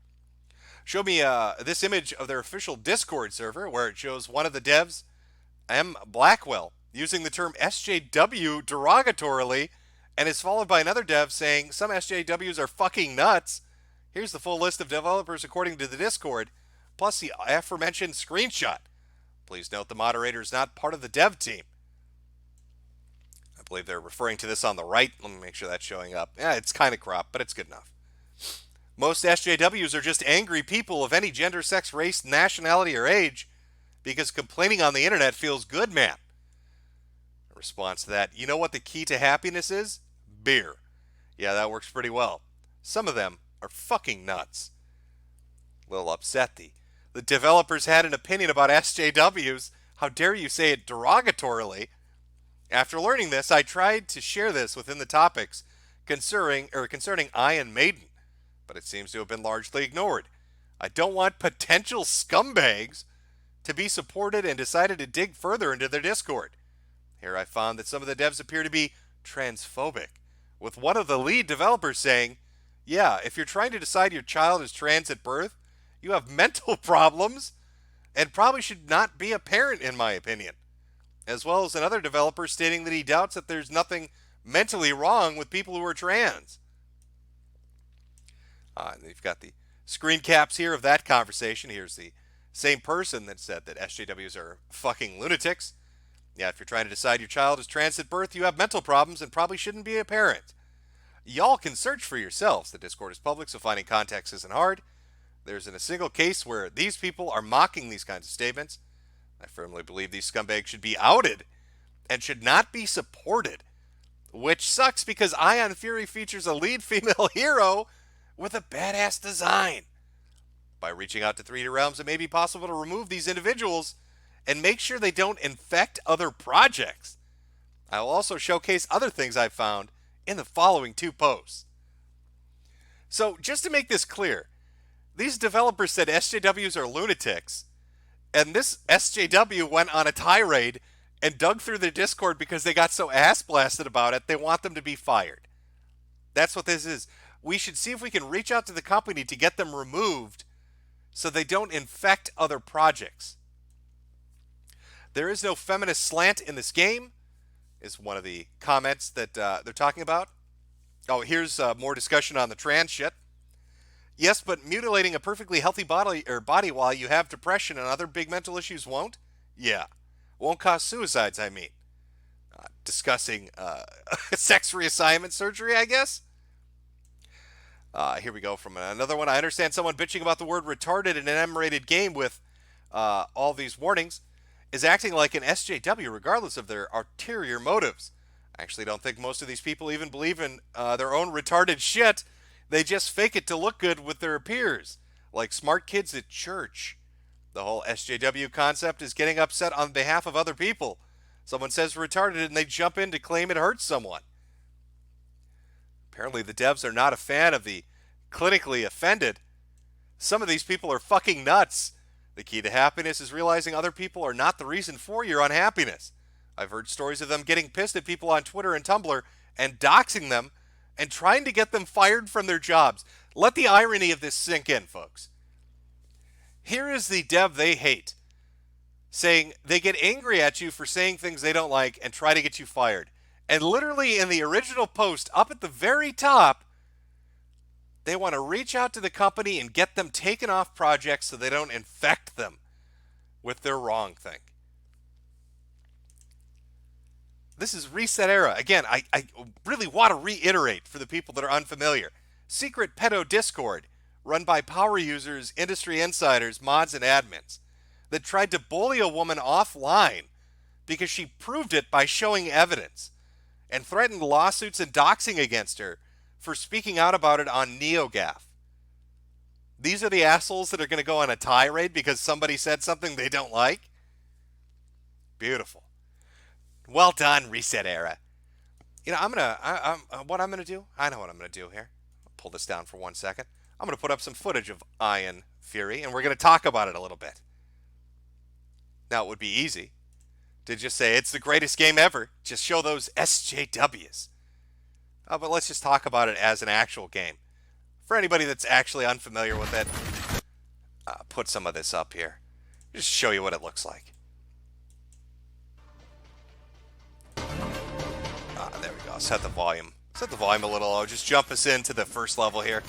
Showed me this image of their official Discord server where it shows one of the devs, M. Blackwell, using the term SJW derogatorily, and is followed by another dev saying some SJWs are fucking nuts. Here's the full list of developers according to the Discord. plus the aforementioned screenshot. Please note the moderator is not part of the dev team. I believe they're referring to this on the right. Let me make sure that's showing up. Yeah, it's kind of cropped, but it's good enough. Most SJWs are just angry people of any gender, sex, race, nationality, or age because complaining on the internet feels good, man. In response to that, you know what the key to happiness is? Beer. Yeah, that works pretty well. Some of them are fucking nuts. A little upset. The developers had an opinion about SJWs. How dare you say it derogatorily? After learning this, I tried to share this within the topics concerning Iron Maiden, but it seems to have been largely ignored. I don't want potential scumbags to be supported and decided to dig further into their Discord. Here I found that some of the devs appear to be transphobic, with one of the lead developers saying, yeah, if you're trying to decide your child is trans at birth, you have mental problems and probably should not be a parent, in my opinion. As well as another developer stating that he doubts that there's nothing mentally wrong with people who are trans. And you've got the screen caps here of that conversation. Here's the same person that said that SJWs are fucking lunatics. Yeah, if you're trying to decide your child is trans at birth, you have mental problems and probably shouldn't be a parent. Y'all can search for yourselves. The Discord is public, so finding context isn't hard. There's in a single case where these people are mocking these kinds of statements. I firmly believe these scumbags should be outed and should not be supported, which sucks because Ion Fury features a lead female hero with a badass design. By reaching out to 3D Realms, it may be possible to remove these individuals and make sure they don't infect other projects. I will also showcase other things I've found in the following 2 posts. So, just to make this clear, these developers said SJWs are lunatics, and this SJW went on a tirade and dug through their Discord because they got so ass blasted about it, they want them to be fired. That's what this is. We should see if we can reach out to the company to get them removed so they don't infect other projects. There is no feminist slant in this game, is one of the comments that they're talking about. Oh, here's more discussion on the trans shit. Yes, but mutilating a perfectly healthy body while you have depression and other big mental issues won't? Yeah. Won't cause suicides, I mean. Discussing sex reassignment surgery, I guess? Here we go from another one. I understand someone bitching about the word retarded in an M-rated game with all these warnings is acting like an SJW regardless of their ulterior motives. I actually don't think most of these people even believe in their own retarded shit. They just fake it to look good with their peers, like smart kids at church. The whole SJW concept is getting upset on behalf of other people. Someone says retarded and they jump in to claim it hurts someone. Apparently the devs are not a fan of the clinically offended. Some of these people are fucking nuts. The key to happiness is realizing other people are not the reason for your unhappiness. I've heard stories of them getting pissed at people on Twitter and Tumblr and doxing them and trying to get them fired from their jobs. Let the irony of this sink in, folks. Here is the dev they hate, saying they get angry at you for saying things they don't like and try to get you fired. And literally in the original post, up at the very top, they want to reach out to the company and get them taken off projects so they don't infect them with their wrong thing. This is Reset Era. Again, I really want to reiterate for the people that are unfamiliar. Secret pedo Discord run by power users, industry insiders, mods, and admins that tried to bully a woman offline because she proved it by showing evidence and threatened lawsuits and doxing against her for speaking out about it on NeoGAF. These are the assholes that are going to go on a tirade because somebody said something they don't like? Beautiful. Well done, Reset Era. You know, what I'm going to do? I know what I'm going to do here. I'll pull this down for 1 second. I'm going to put up some footage of Iron Fury, and we're going to talk about it a little bit. Now, it would be easy to just say, it's the greatest game ever. Just show those SJWs. But let's just talk about it as an actual game. For anybody that's actually unfamiliar with it, put some of this up here. Just show you what it looks like. There we go. Set the volume. Set the volume a little low. Just jump us into the first level here.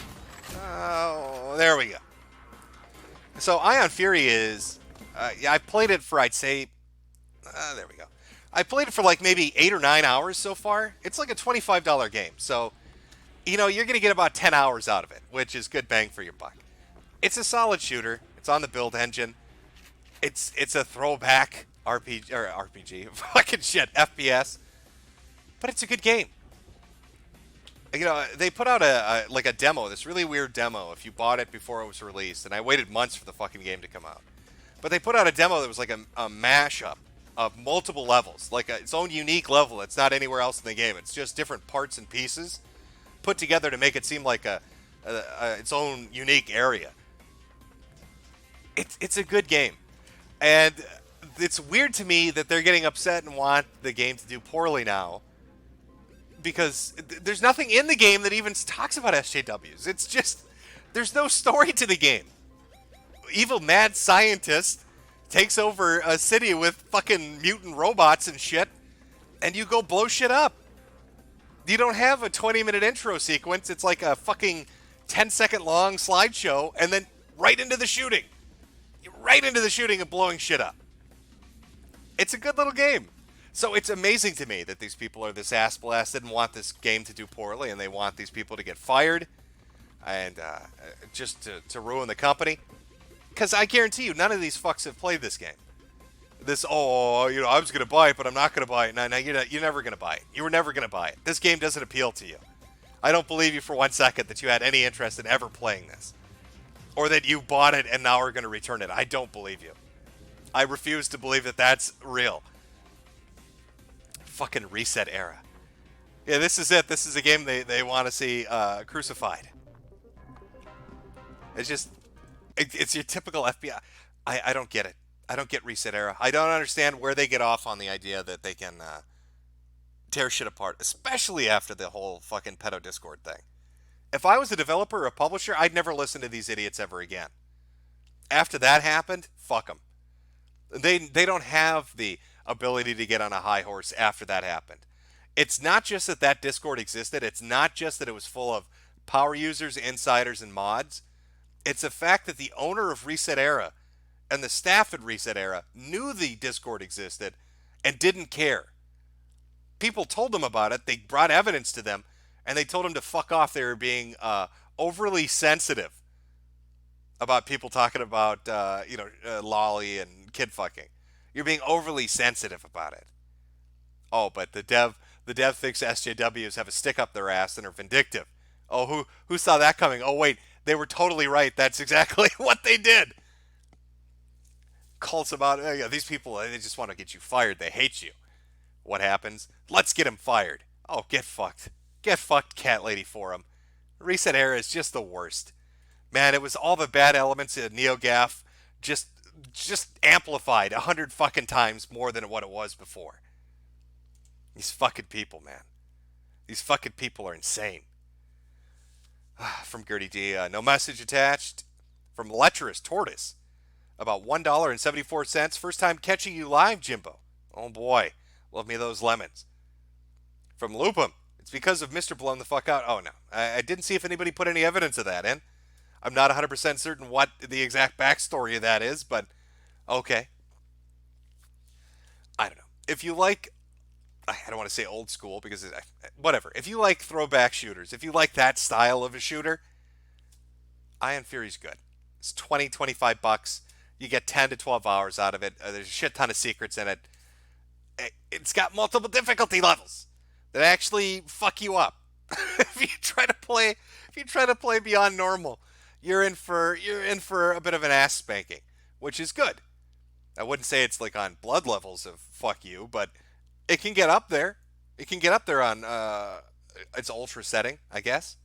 Oh, there we go. So Ion Fury is, I played it for, I'd say, there we go. I played it for like maybe 8 or 9 hours so far. It's like a $25 game. So, you're going to get about 10 hours out of it, which is good bang for your buck. It's a solid shooter. It's on the build engine. It's a throwback RPG, fucking shit, FPS. But it's a good game. They put out a demo, this really weird demo if you bought it before it was released, and I waited months for the fucking game to come out. But they put out a demo that was like a mashup of multiple levels, like its own unique level. It's not anywhere else in the game. It's just different parts and pieces put together to make it seem like its own unique area. It's a good game. And it's weird to me that they're getting upset and want the game to do poorly now, because there's nothing in the game that even talks about SJWs. It's just, there's no story to the game. Evil mad scientist takes over a city with fucking mutant robots and shit, and you go blow shit up. You don't have a 20-minute intro sequence. It's like a fucking 10-second long slideshow, and then right into the shooting. Right into the shooting and blowing shit up. It's a good little game. So it's amazing to me that these people are this ass-blasted and want this game to do poorly, and they want these people to get fired and just to ruin the company. Because I guarantee you, none of these fucks have played this game. I was going to buy it, but I'm not going to buy it. No, you're never going to buy it. You were never going to buy it. This game doesn't appeal to you. I don't believe you for 1 second that you had any interest in ever playing this. Or that you bought it and now are going to return it. I don't believe you. I refuse to believe that that's real. Fucking Reset Era. Yeah, this is it. This is a game they want to see crucified. It's just, it's your typical FBI. I don't get it. I don't get Reset Era. I don't understand where they get off on the idea that they can tear shit apart, especially after the whole fucking pedo Discord thing. If I was a developer or a publisher, I'd never listen to these idiots ever again. After that happened, fuck them. They don't have the ability to get on a high horse after that happened. It's not just that Discord existed. It's not just that it was full of power users, insiders, and mods. It's the fact that the owner of Reset Era and the staff at Reset Era knew the Discord existed and didn't care. People told them about it. They brought evidence to them. And they told him to fuck off. They were being overly sensitive about people talking about, lolly and kid fucking. You're being overly sensitive about it. Oh, but the dev thinks SJWs have a stick up their ass and are vindictive. Oh, who saw that coming? Oh, wait, they were totally right. That's exactly what they did. Calls about, these people, they just want to get you fired. They hate you. What happens? Let's get him fired. Oh, get fucked. Get fucked, Cat Lady Forum. Reset Era is just the worst. Man, it was all the bad elements of NeoGAF just amplified 100 fucking times more than what it was before. These fucking people, man. These fucking people are insane. From Gertie D, no message attached. From Lecherous Tortoise, about $1.74. First time catching you live, Jimbo. Oh boy, love me those lemons. From Lupum, it's because of Mr. Blown the Fuck Out. Oh, no. I didn't see if anybody put any evidence of that in. I'm not 100% certain what the exact backstory of that is, but okay. I don't know. If you like, I don't want to say old school because whatever. If you like throwback shooters, if you like that style of a shooter, Ion Fury's good. It's $25. You get 10 to 12 hours out of it. There's a shit ton of secrets in it. It's got multiple difficulty levels that actually fuck you up. If you try to play beyond normal, you're in for a bit of an ass spanking, which is good. I wouldn't say it's like on blood levels of fuck you, but it can get up there. It can get up there on its ultra setting, I guess.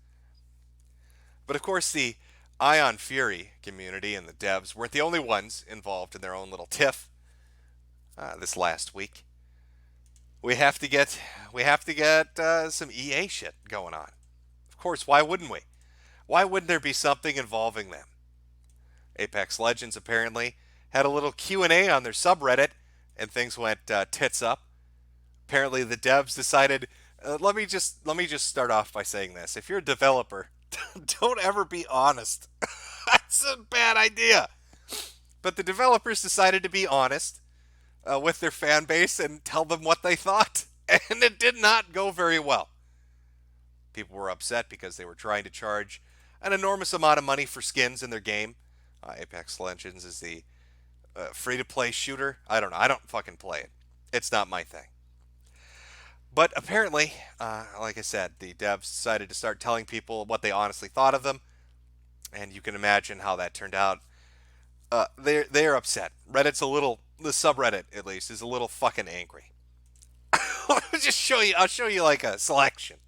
But of course, the Ion Fury community and the devs weren't the only ones involved in their own little tiff this last week. We have to get some EA shit going on. Of course, why wouldn't we? Why wouldn't there be something involving them? Apex Legends apparently had a little Q&A on their subreddit, and things went tits up. Apparently, the devs decided. Let me just start off by saying this: if you're a developer, don't ever be honest. That's a bad idea. But the developers decided to be honest with their fan base and tell them what they thought. And it did not go very well. People were upset because they were trying to charge an enormous amount of money for skins in their game. Apex Legends is the free-to-play shooter. I don't know. I don't fucking play it. It's not my thing. But apparently, like I said, the devs decided to start telling people what they honestly thought of them. And you can imagine how that turned out. They're upset. Reddit's a little, the subreddit at least, is a little fucking angry. I'll show you like a selection.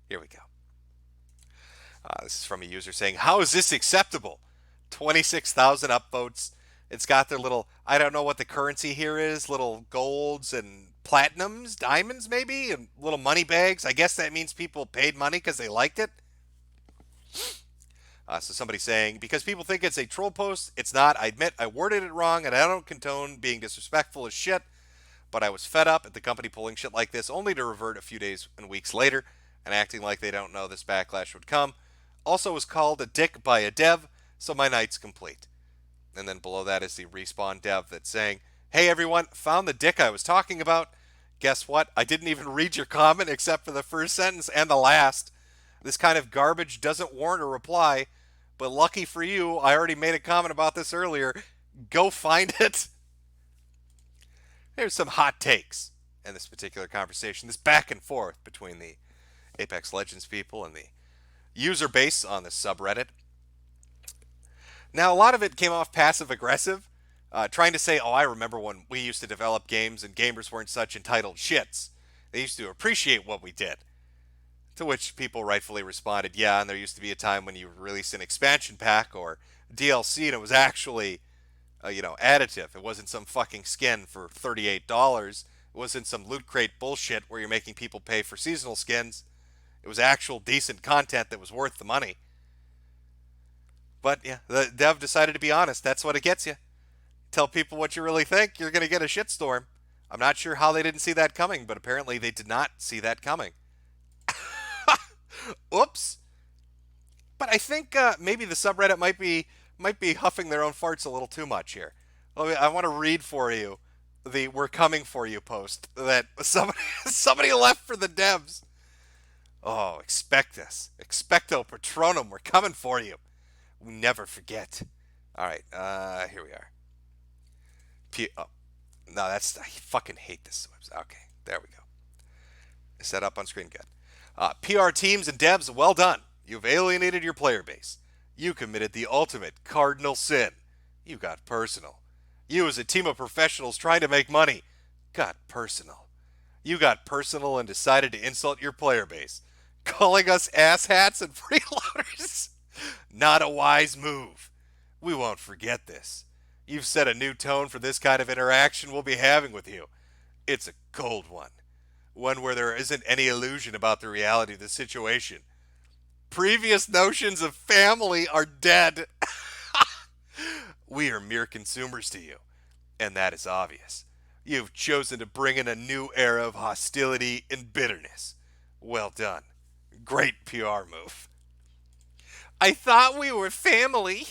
Here we go. This is from a user saying, "How is this acceptable? 26,000 upvotes. It's got their little, I don't know what the currency here is, little golds and platinums, diamonds maybe, and little money bags. I guess that means people paid money because they liked it." So somebody saying, "Because people think it's a troll post, it's not. I admit I worded it wrong, and I don't condone being disrespectful as shit. But I was fed up at the company pulling shit like this, only to revert a few days and weeks later, and acting like they don't know this backlash would come. Also was called a dick by a dev, so my night's complete." And then below that is the Respawn dev that's saying, "Hey everyone, found the dick I was talking about. Guess what? I didn't even read your comment except for the first sentence and the last. This kind of garbage doesn't warrant a reply, but lucky for you, I already made a comment about this earlier. Go find it." There's some hot takes in this particular conversation, this back and forth between the Apex Legends people and the user base on this subreddit. Now, a lot of it came off passive-aggressive, trying to say, "Oh, I remember when we used to develop games and gamers weren't such entitled shits. They used to appreciate what we did." To which people rightfully responded, "Yeah, and there used to be a time when you released an expansion pack or DLC and it was actually, additive. It wasn't some fucking skin for $38. It wasn't some loot crate bullshit where you're making people pay for seasonal skins. It was actual decent content that was worth the money." But yeah, the dev decided to be honest. That's what it gets you. Tell people what you really think, you're going to get a shitstorm. I'm not sure how they didn't see that coming, but apparently they did not see that coming. Oops. But I think maybe the subreddit might be huffing their own farts a little too much here. I want to read for you the "We're coming for you" post that somebody left for the devs. "Oh, expect this. Expecto Patronum. We're coming for you. We never forget." All right, here we are. No, I fucking hate this website. Okay, there we go. Set up on screen, good. "PR teams and devs, well done. You've alienated your player base. You committed the ultimate cardinal sin. You got personal. You as a team of professionals trying to make money got personal. You got personal and decided to insult your player base, calling us asshats and freeloaders. Not a wise move. We won't forget this. You've set a new tone for this kind of interaction we'll be having with you. It's a cold one. One where there isn't any illusion about the reality of the situation. Previous notions of family are dead. We are mere consumers to you, and that is obvious. You've chosen to bring in a new era of hostility and bitterness. Well done. Great PR move. I thought we were family.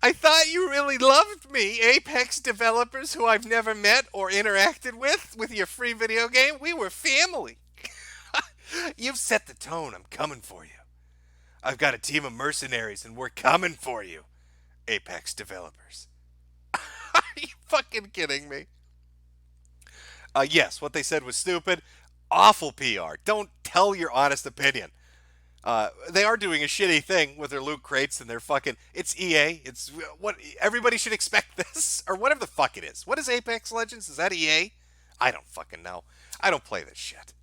I thought you really loved me, Apex developers who I've never met or interacted with your free video game. We were family. You've set the tone. I'm coming for you. I've got a team of mercenaries and we're coming for you, Apex developers." Are you fucking kidding me? Yes, what they said was stupid. Awful PR. Don't tell your honest opinion. They are doing a shitty thing with their loot crates and their fucking... It's EA. It's what everybody should expect this. Or whatever the fuck it is. What is Apex Legends? Is that EA? I don't fucking know. I don't play this shit.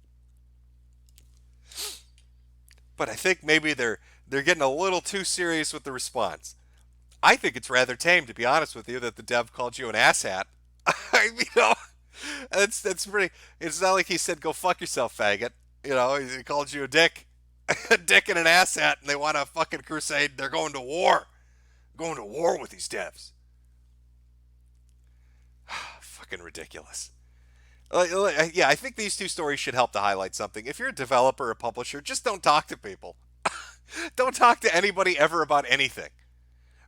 But I think maybe they're getting a little too serious with the response. I think it's rather tame, to be honest with you, that the dev called you an asshat. That's pretty... It's not like he said, "Go fuck yourself, faggot." He called you a dick. A dick and an asshat, and they want a fucking crusade. They're going to war. Going to war with these devs. Fucking ridiculous. Yeah, I think these two stories should help to highlight something. If you're a developer or publisher, just don't talk to people. Don't talk to anybody ever about anything.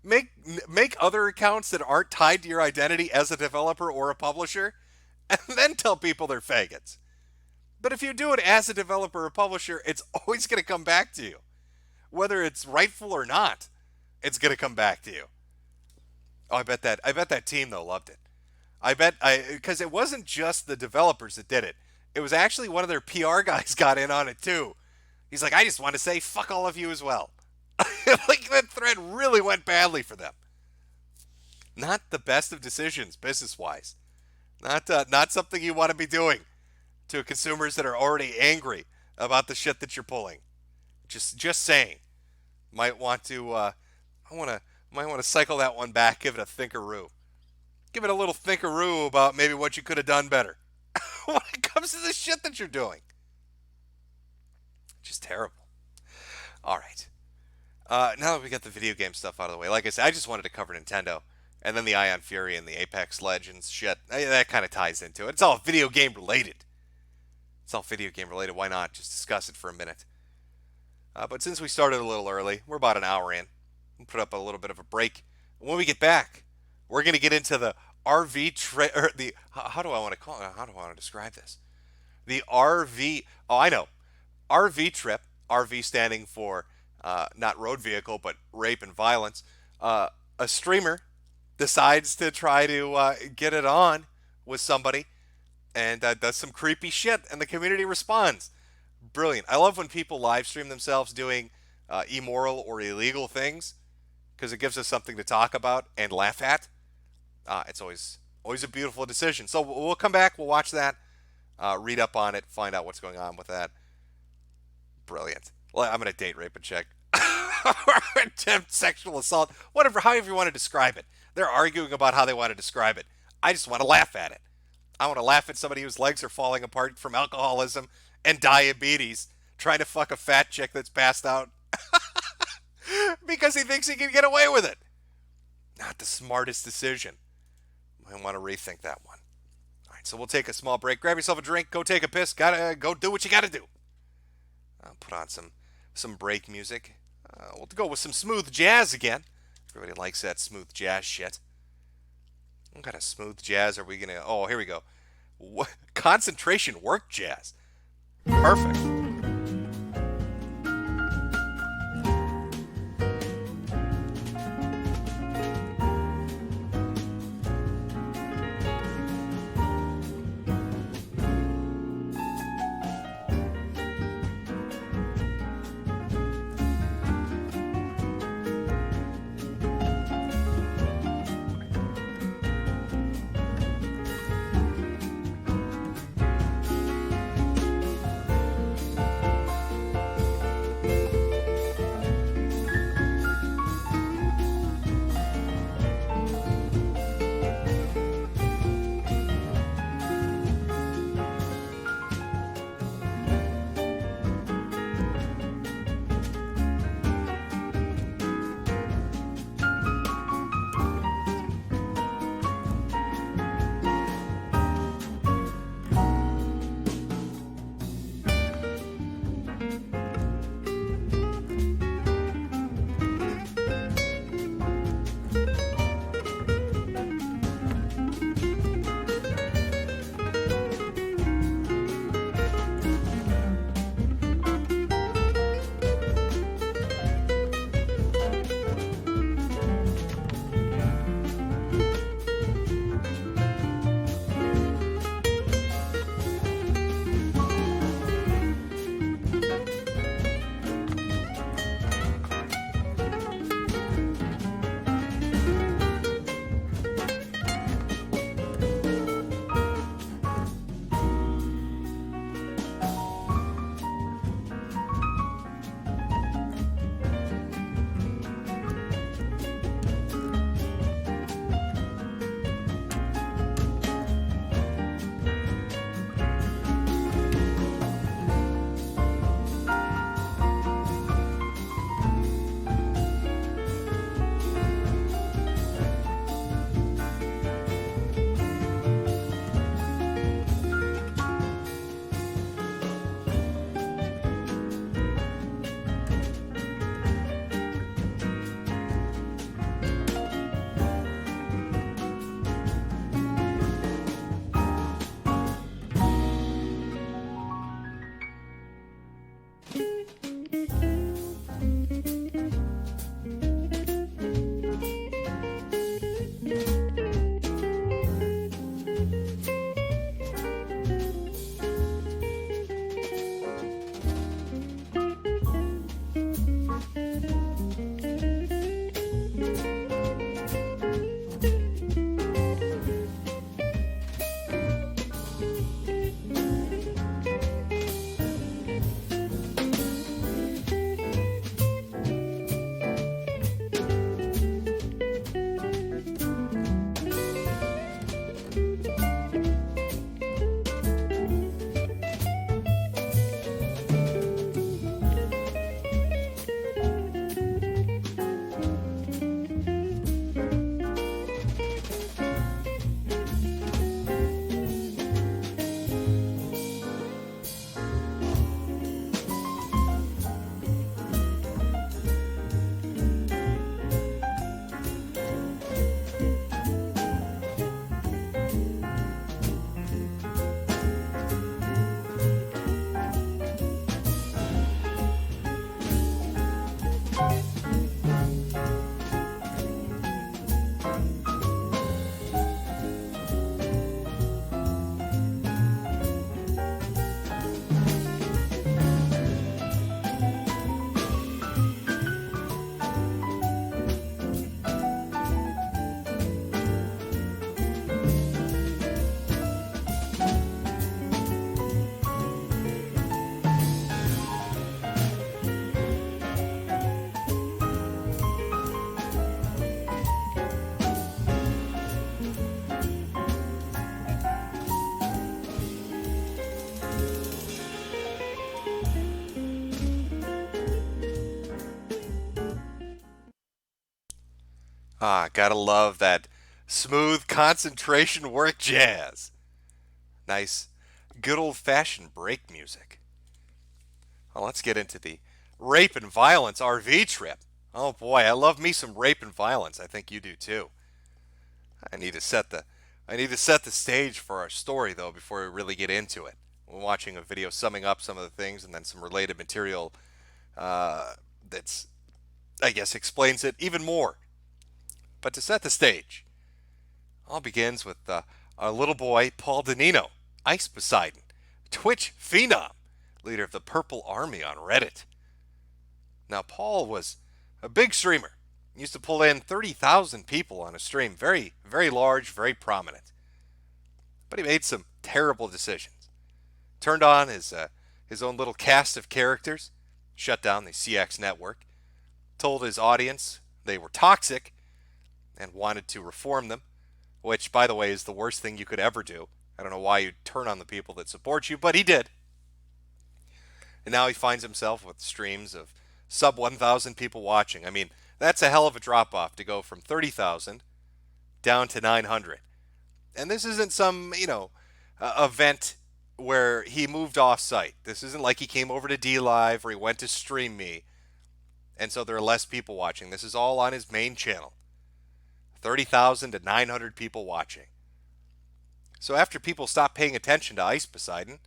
Make other accounts that aren't tied to your identity as a developer or a publisher, and then tell people they're faggots. But if you do it as a developer or publisher, it's always going to come back to you. Whether it's rightful or not, it's going to come back to you. Oh, I bet that team though loved it. Because it wasn't just the developers that did it. It was actually one of their PR guys got in on it too. He's like, I just want to say fuck all of you as well. Like that thread really went badly for them. Not the best of decisions business-wise. Not something you want to be doing to consumers that are already angry about the shit that you're pulling. Just saying. Might want to cycle that one back, give it a thinkaroo. Give it a little thinkaroo about maybe what you could have done better when it comes to the shit that you're doing. Just terrible. All right. Now that we got the video game stuff out of the way, like I said, I just wanted to cover Nintendo. And then the Ion Fury and the Apex Legends shit. That kind of ties into it. It's all video game related. Why not just discuss it for a minute? But since we started a little early, we're about an hour in. We'll put up a little bit of a break. When we get back, we're going to get into the RV how do I want to call it? How do I want to describe this? The RV. Oh, I know. RV trip. RV standing for not road vehicle, but rape and violence. A streamer decides to try to get it on with somebody and does some creepy shit, and the community responds. Brilliant. I love when people live stream themselves doing immoral or illegal things, because it gives us something to talk about and laugh at. It's always a beautiful decision. So we'll come back, we'll watch that, read up on it, find out what's going on with that. Brilliant. Well, I'm going to date rape and check. Or attempt sexual assault. Whatever, however you want to describe it. They're arguing about how they want to describe it. I just want to laugh at it. I want to laugh at somebody whose legs are falling apart from alcoholism and diabetes trying to fuck a fat chick that's passed out because he thinks he can get away with it. Not the smartest decision. I want to rethink that one. All right, so we'll take a small break. Grab yourself a drink. Go take a piss. Gotta go do what you gotta do. Put on some break music. We'll go with some smooth jazz again. Everybody likes that smooth jazz shit. What kind of smooth jazz are we gonna? Oh, here we go. Concentration work jazz. Perfect. Ah, gotta love that smooth concentration work jazz. Nice, good old-fashioned break music. Well, let's get into the rape and violence RV trip. Oh boy, I love me some rape and violence. I think you do too. I need to set the stage for our story though before we really get into it. We're watching a video summing up some of the things and then some related material that's, I guess, explains it even more. But to set the stage, all begins with our little boy, Paul Danino, Ice Poseidon, Twitch phenom, leader of the Purple Army on Reddit. Now, Paul was a big streamer. He used to pull in 30,000 people on a stream. Very, very large, very prominent. But he made some terrible decisions. Turned on his own little cast of characters, shut down the CX network, told his audience they were toxic, and wanted to reform them, which, by the way, is the worst thing you could ever do. I don't know why you'd turn on the people that support you, but he did. And now he finds himself with streams of sub 1,000 people watching. I mean, that's a hell of a drop-off to go from 30,000 down to 900. And this isn't some, event where he moved off-site. This isn't like he came over to D-Live or he went to Stream Me, and so there are less people watching. This is all on his main channel. 30,000 to 900 people watching. So after people stopped paying attention to Ice Poseidon,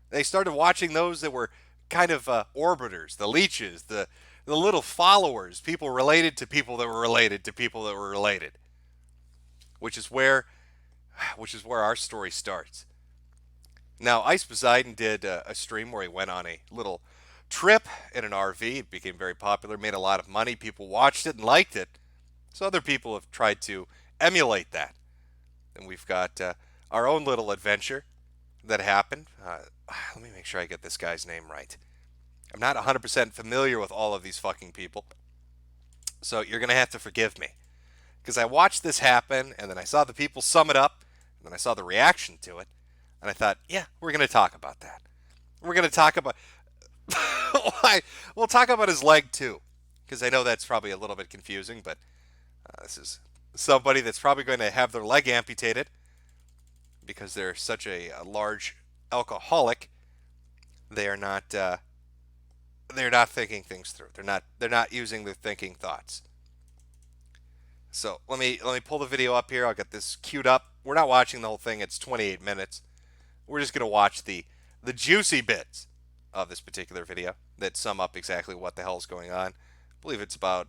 they started watching those that were kind of orbiters, the leeches, the little followers, people related to people that were related to people that were related. Which is where our story starts. Now, Ice Poseidon did a stream where he went on a little trip in an RV. It became very popular, made a lot of money. People watched it and liked it. So other people have tried to emulate that. And we've got our own little adventure that happened. Let me make sure I get this guy's name right. I'm not 100% familiar with all of these fucking people. So you're going to have to forgive me. Because I watched this happen, and then I saw the people sum it up, and then I saw the reaction to it, and I thought, yeah, we're going to talk about that. We're going to talk about... We'll talk about his leg, too. Because I know that's probably a little bit confusing, but this is somebody that's probably going to have their leg amputated because they're such a large alcoholic. They're not thinking things through. They're not using their thinking thoughts. So let me pull the video up here. I'll get this queued up. We're not watching the whole thing. It's 28 minutes. We're just going to watch the juicy bits of this particular video that sum up exactly what the hell is going on. I believe it's about,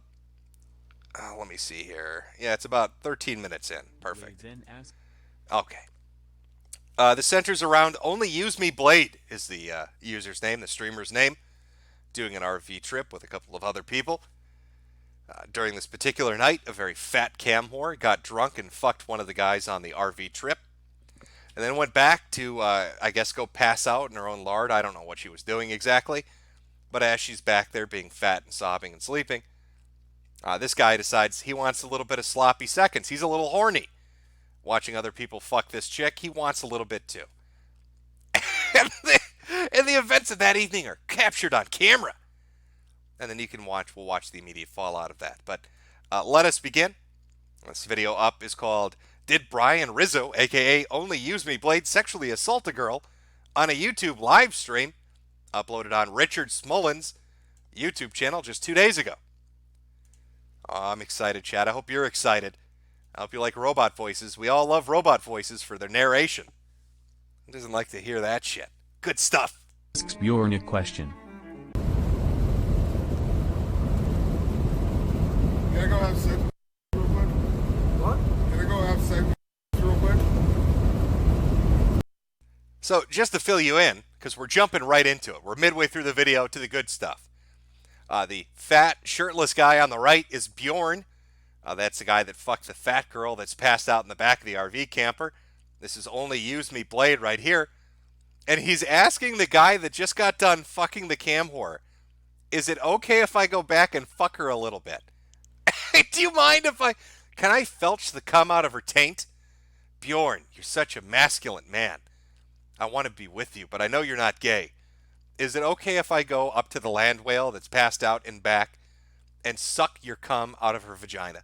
let me see here. Yeah, it's about 13 minutes in. Perfect. Okay. This centers around Only Use Me Blade is the user's name, the streamer's name. Doing an RV trip with a couple of other people. During this particular night, a very fat cam whore got drunk and fucked one of the guys on the RV trip. And then went back to, I guess, go pass out in her own lard. I don't know what she was doing exactly. But as she's back there being fat and sobbing and sleeping, this guy decides he wants a little bit of sloppy seconds. He's a little horny. Watching other people fuck this chick, he wants a little bit too. And the events of that evening are captured on camera. And then we'll watch the immediate fallout of that. But let us begin. This video up is called Did Brian Rizzo, a.k.a. Only Use Me Blade, Sexually Assault a Girl on a YouTube live stream? Uploaded on Richard Smollen's YouTube channel just 2 days ago. Oh, I'm excited, Chad. I hope you're excited. I hope you like robot voices. We all love robot voices for their narration. Who doesn't like to hear that shit? Good stuff. Asks Bjorn a question. have sex real quick? What? Can I go have sex real quick? So, just to fill you in, because we're jumping right into it. We're midway through the video to the good stuff. The fat, shirtless guy on the right is Bjorn. That's the guy that fucked the fat girl that's passed out in the back of the RV camper. This is Only Use Me Blade right here. And he's asking the guy that just got done fucking the cam whore, is it okay if I go back and fuck her a little bit? Do you mind if can I felch the cum out of her taint? Bjorn, you're such a masculine man. I want to be with you, but I know you're not gay. Is it okay if I go up to the land whale that's passed out and back and suck your cum out of her vagina?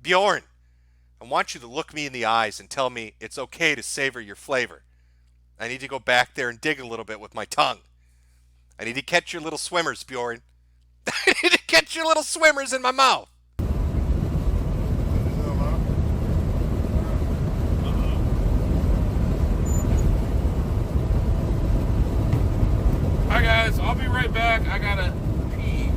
Bjorn, I want you to look me in the eyes and tell me it's okay to savor your flavor. I need to go back there and dig a little bit with my tongue. I need to catch your little swimmers, Bjorn. I need to catch your little swimmers in my mouth. Hi guys, I'll be right back. I gotta pee.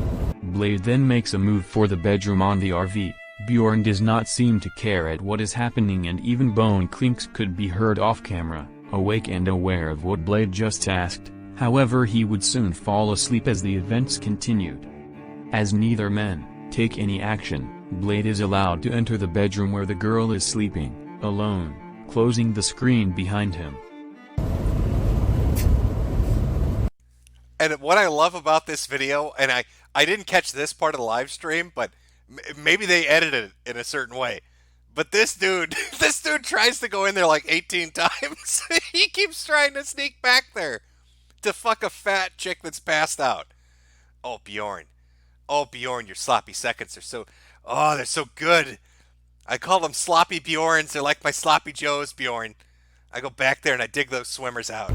Blade then makes a move for the bedroom on the RV. Bjorn does not seem to care at what is happening, and even bone clinks could be heard off camera, awake and aware of what Blade just asked. However, he would soon fall asleep as the events continued. As neither men take any action, Blade is allowed to enter the bedroom where the girl is sleeping, alone, closing the screen behind him. And what I love about this video, and I didn't catch this part of the live stream, but maybe they edited it in a certain way. But this dude tries to go in there like 18 times. He keeps trying to sneak back there to fuck a fat chick that's passed out. Oh, Bjorn. Oh, Bjorn, your sloppy seconds are they're so good. I call them sloppy Bjorns. They're like my sloppy Joes, Bjorn. I go back there and I dig those swimmers out.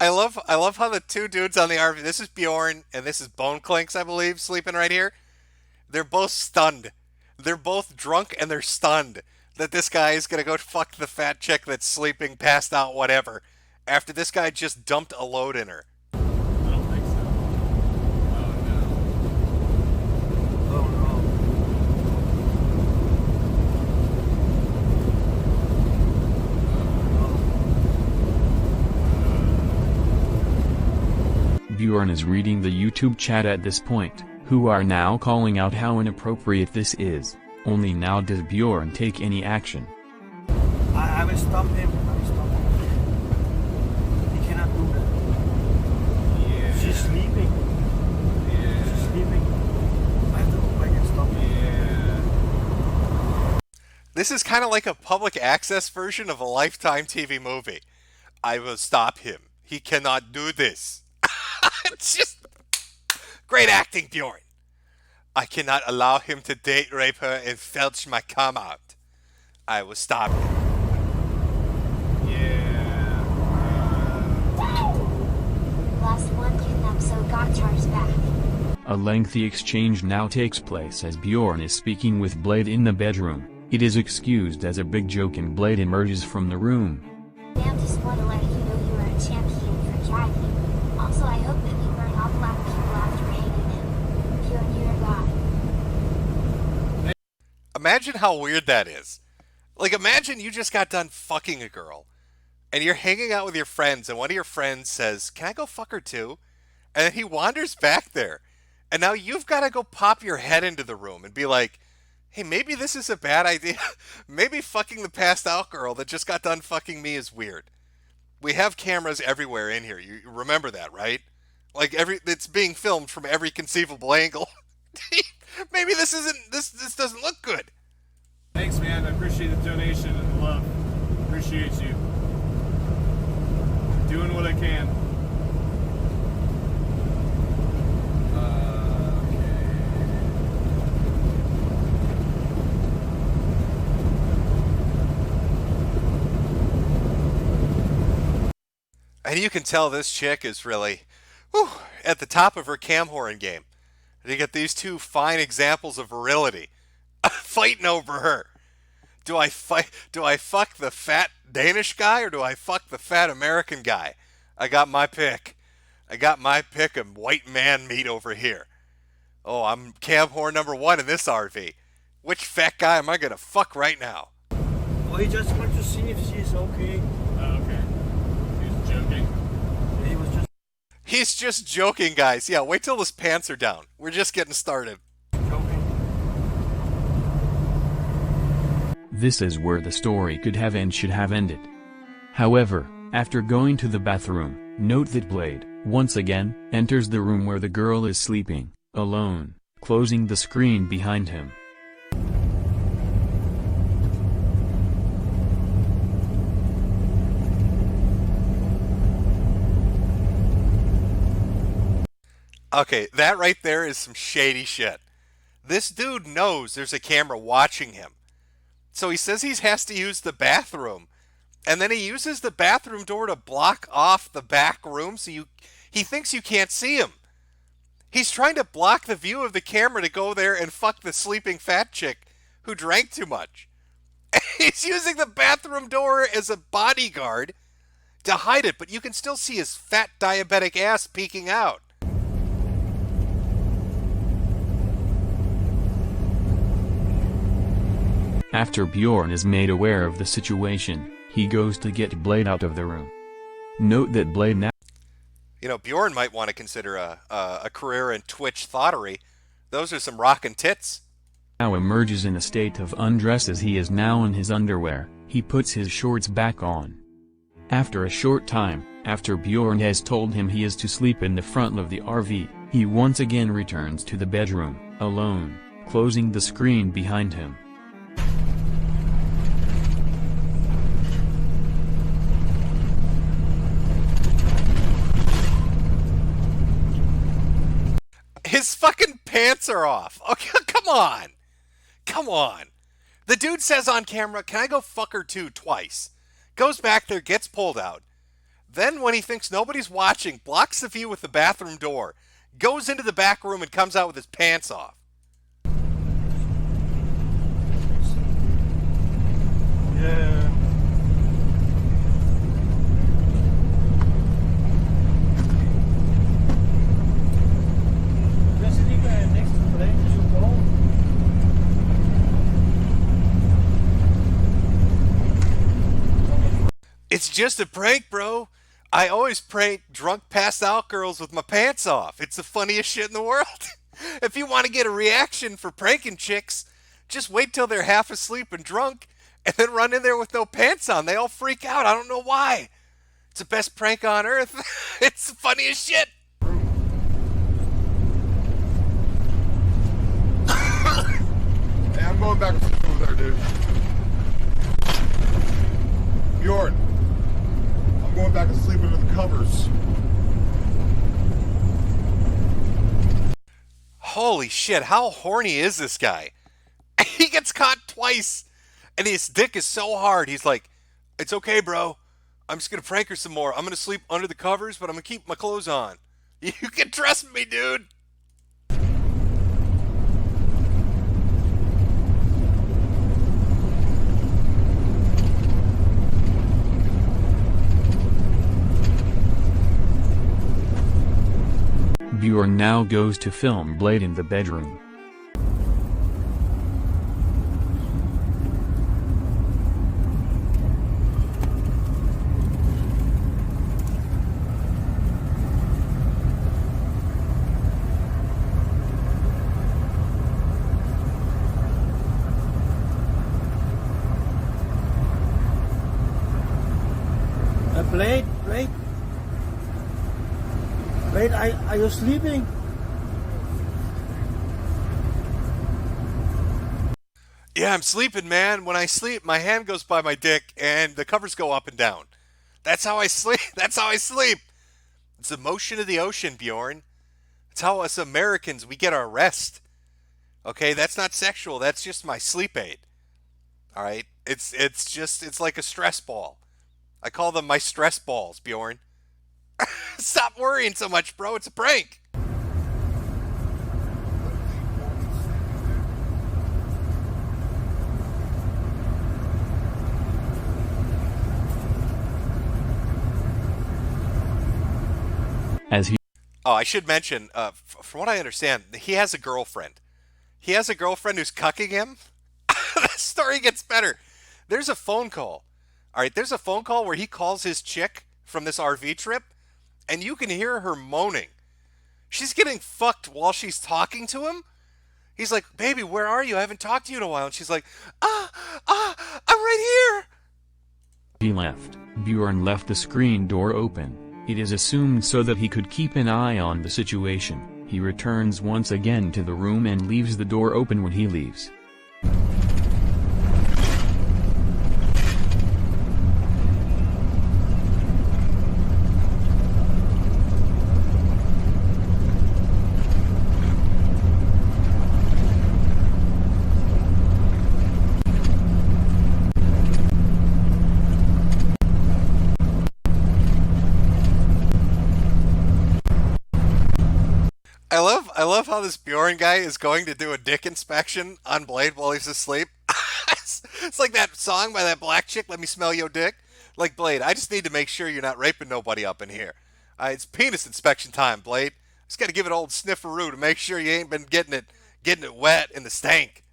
I love how the two dudes on the RV, this is Bjorn and this is Bone Clinks, I believe, sleeping right here. They're both stunned. They're both drunk and they're stunned that this guy is going to go fuck the fat chick that's sleeping, passed out, whatever, after this guy just dumped a load in her. I don't think so. Oh no. Oh no. Bjorn is reading the YouTube chat at this point, who are now calling out how inappropriate this is. Only now does Bjorn take any action. I will stop him. He cannot do that. Yeah. She's sleeping. Yeah. She's sleeping. I hope I can stop him. Yeah. This is kind of like a public access version of a Lifetime TV movie. I will stop him. He cannot do this. It's just great acting, Bjorn. I cannot allow him to date rape her and felch my cum out. I will stop him. Yeah. Last one kidnapped, so got charged back. A lengthy exchange now takes place as Bjorn is speaking with Blade in the bedroom. It is excused as a big joke and Blade emerges from the room. Damn, just want to let you know you are a champion for dragging. Also, I hope that you burn all black people after hanging him. You're a god. Imagine how weird that is. Like, imagine you just got done fucking a girl, and you're hanging out with your friends, and one of your friends says, "Can I go fuck her too?" And then he wanders back there, and now you've got to go pop your head into the room and be like, "Hey, maybe this is a bad idea. Maybe fucking the passed out girl that just got done fucking me is weird." We have cameras everywhere in here. You remember that, right? Like it's being filmed from every conceivable angle. Maybe this doesn't look good. Thanks, man. I appreciate the donation and the love. Appreciate you. Doing what I can. And you can tell this chick is really at the top of her cam horn game. And you get these two fine examples of virility. fighting over her. Do I fuck the fat Danish guy or do I fuck the fat American guy? I got my pick. I got my pick of white man meat over here. Oh, I'm cab whore number 1 in this RV. Which fat guy am I gonna fuck right now? Oh, he just wants to see if she's okay. Oh, okay. He's joking. He was just He's just joking, guys. Yeah, wait till his pants are down. We're just getting started. joking. This is where the story could have and should have ended. However, after going to the bathroom, note that Blade, once again, enters the room where the girl is sleeping, alone, closing the screen behind him. Okay, that right there is some shady shit. This dude knows there's a camera watching him. So he says he has to use the bathroom. And then he uses the bathroom door to block off the back room so he thinks you can't see him. He's trying to block the view of the camera to go there and fuck the sleeping fat chick who drank too much. He's using the bathroom door as a bodyguard to hide it, but you can still see his fat diabetic ass peeking out. After Bjorn is made aware of the situation, he goes to get Blade out of the room. Note that Blade now... You know, Bjorn might want to consider a career in Twitch thottery. Those are some rockin' tits. Now emerges in a state of undress as he is now in his underwear. He puts his shorts back on. After a short time, after Bjorn has told him he is to sleep in the front of the RV, he once again returns to the bedroom, alone, closing the screen behind him. His fucking pants are off. Okay, come on. Come on. The dude says on camera, "Can I go fuck her too?" twice. Goes back there, gets pulled out. Then when he thinks nobody's watching, blocks the view with the bathroom door. Goes into the back room and comes out with his pants off. Yeah. It's just a prank, bro. I always prank drunk, passed out girls with my pants off. It's the funniest shit in the world. If you want to get a reaction for pranking chicks, just wait till they're half asleep and drunk, and then run in there with no pants on. They all freak out. I don't know why. It's the best prank on earth. It's the funniest shit. Hey, I'm going back over there, dude. Bjorn, I'm going back to sleep under the covers. Holy shit, how horny is this guy? He gets caught twice, and his dick is so hard. He's like, "It's okay, bro. I'm just going to prank her some more. I'm going to sleep under the covers, but I'm going to keep my clothes on." You can trust me, dude. Bjorn now goes to film Blade in the bedroom. Blade, are you sleeping? Yeah, I'm sleeping, man. When I sleep, my hand goes by my dick, and the covers go up and down. That's how I sleep. That's how I sleep. It's the motion of the ocean, Bjorn. It's how us Americans, we get our rest. Okay, that's not sexual. That's just my sleep aid. All right? It's like a stress ball. I call them my stress balls, Bjorn. Stop worrying so much, bro. It's a prank. Oh, I should mention, from what I understand, he has a girlfriend. He has a girlfriend who's cucking him. The story gets better. There's a phone call. All right, there's a phone call where he calls his chick from this RV trip, and you can hear her moaning. She's getting fucked while she's talking to him. He's like, baby, where are you? I haven't talked to you in a while. And she's like, I'm right here. He left. Bjorn left the screen door open. It is assumed so that he could keep an eye on the situation. He returns once again to the room and leaves the door open when he leaves. I love how this Bjorn guy is going to do a dick inspection on Blade while he's asleep. It's like that song by that black chick, Let Me Smell Your Dick. Like, Blade, I just need to make sure you're not raping nobody up in here. It's penis inspection time, Blade. Just got to give it an old snifferoo to make sure you ain't been getting it wet in the stank.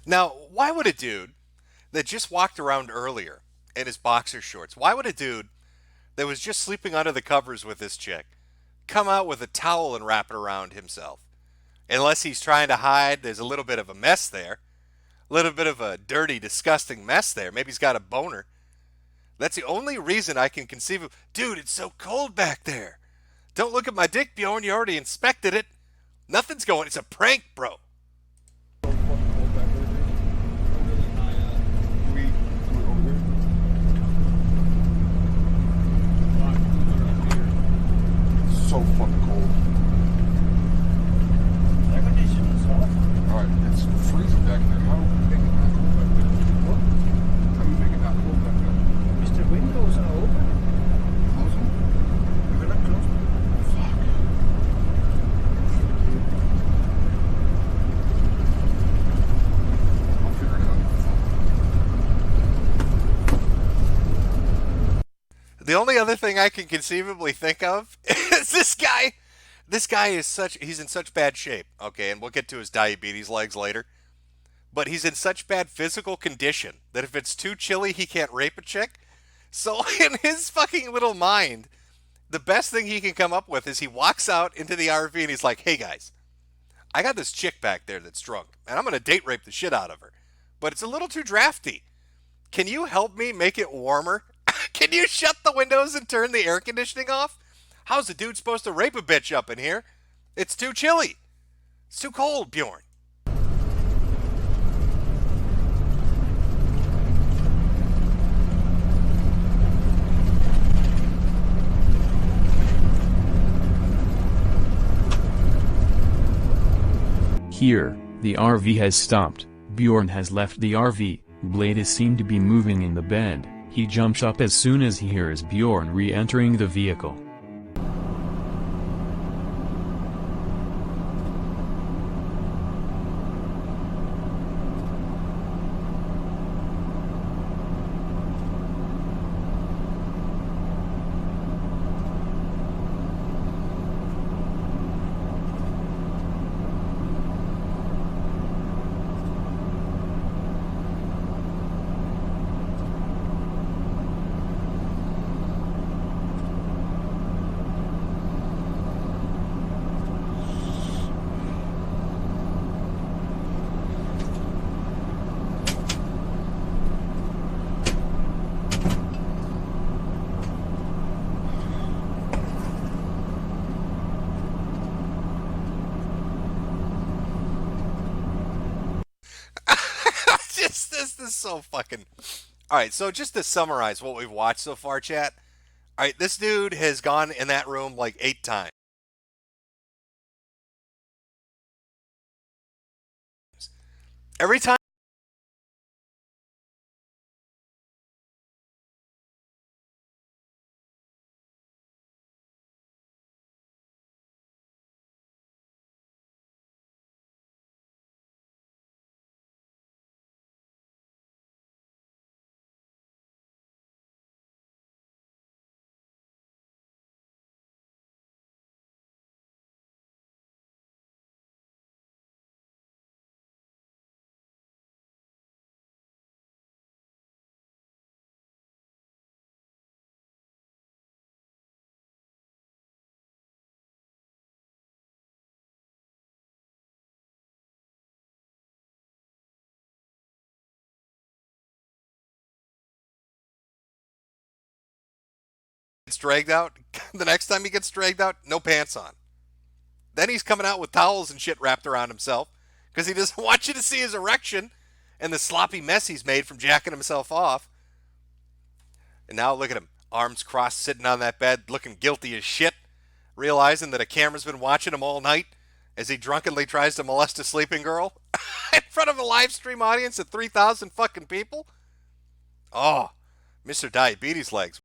Now, why would a dude that just walked around earlier in his boxer shorts, why would a dude that was just sleeping under the covers with this chick come out with a towel and wrap it around himself? Unless he's trying to hide, there's a little bit of a mess there. A little bit of a dirty, disgusting mess there. Maybe he's got a boner. That's the only reason I can conceive of. Dude, it's so cold back there. Don't look at my dick, Bjorn. You already inspected it. Nothing's going. It's a prank, bro. So fucking cold. Air conditioning's off. Alright, it's freezing back there. How are we making that cold back there? What? How are we making that cold back there? Mr. Windows are open. Close them? We're not close. Fuck. I'll figure it out. The only other thing I can conceivably think of is this guy. This guy is he's in such bad shape, okay, and we'll get to his diabetes legs later. But he's in such bad physical condition that if it's too chilly, he can't rape a chick. So in his fucking little mind, the best thing he can come up with is he walks out into the RV and he's like, hey guys, I got this chick back there that's drunk, and I'm going to date rape the shit out of her. But it's a little too drafty. Can you help me make it warmer? Can you shut the windows and turn the air conditioning off? How's a dude supposed to rape a bitch up in here? It's too chilly. It's too cold, Bjorn. Here, the RV has stopped. Bjorn has left the RV. Blade is seen to be moving in the bed. He jumps up as soon as he hears Bjorn re-entering the vehicle. This is so fucking. All right, so just to summarize what we've watched so far, chat. All right, this dude has gone in that room like 8 times. Every time. Gets dragged out. The next time he gets dragged out, no pants on. Then he's coming out with towels and shit wrapped around himself because he doesn't want you to see his erection and the sloppy mess he's made from jacking himself off. And now look at him, arms crossed, sitting on that bed, looking guilty as shit, realizing that a camera's been watching him all night as he drunkenly tries to molest a sleeping girl in front of a live stream audience of 3,000 fucking people. Oh, Mr. Diabetes Legs.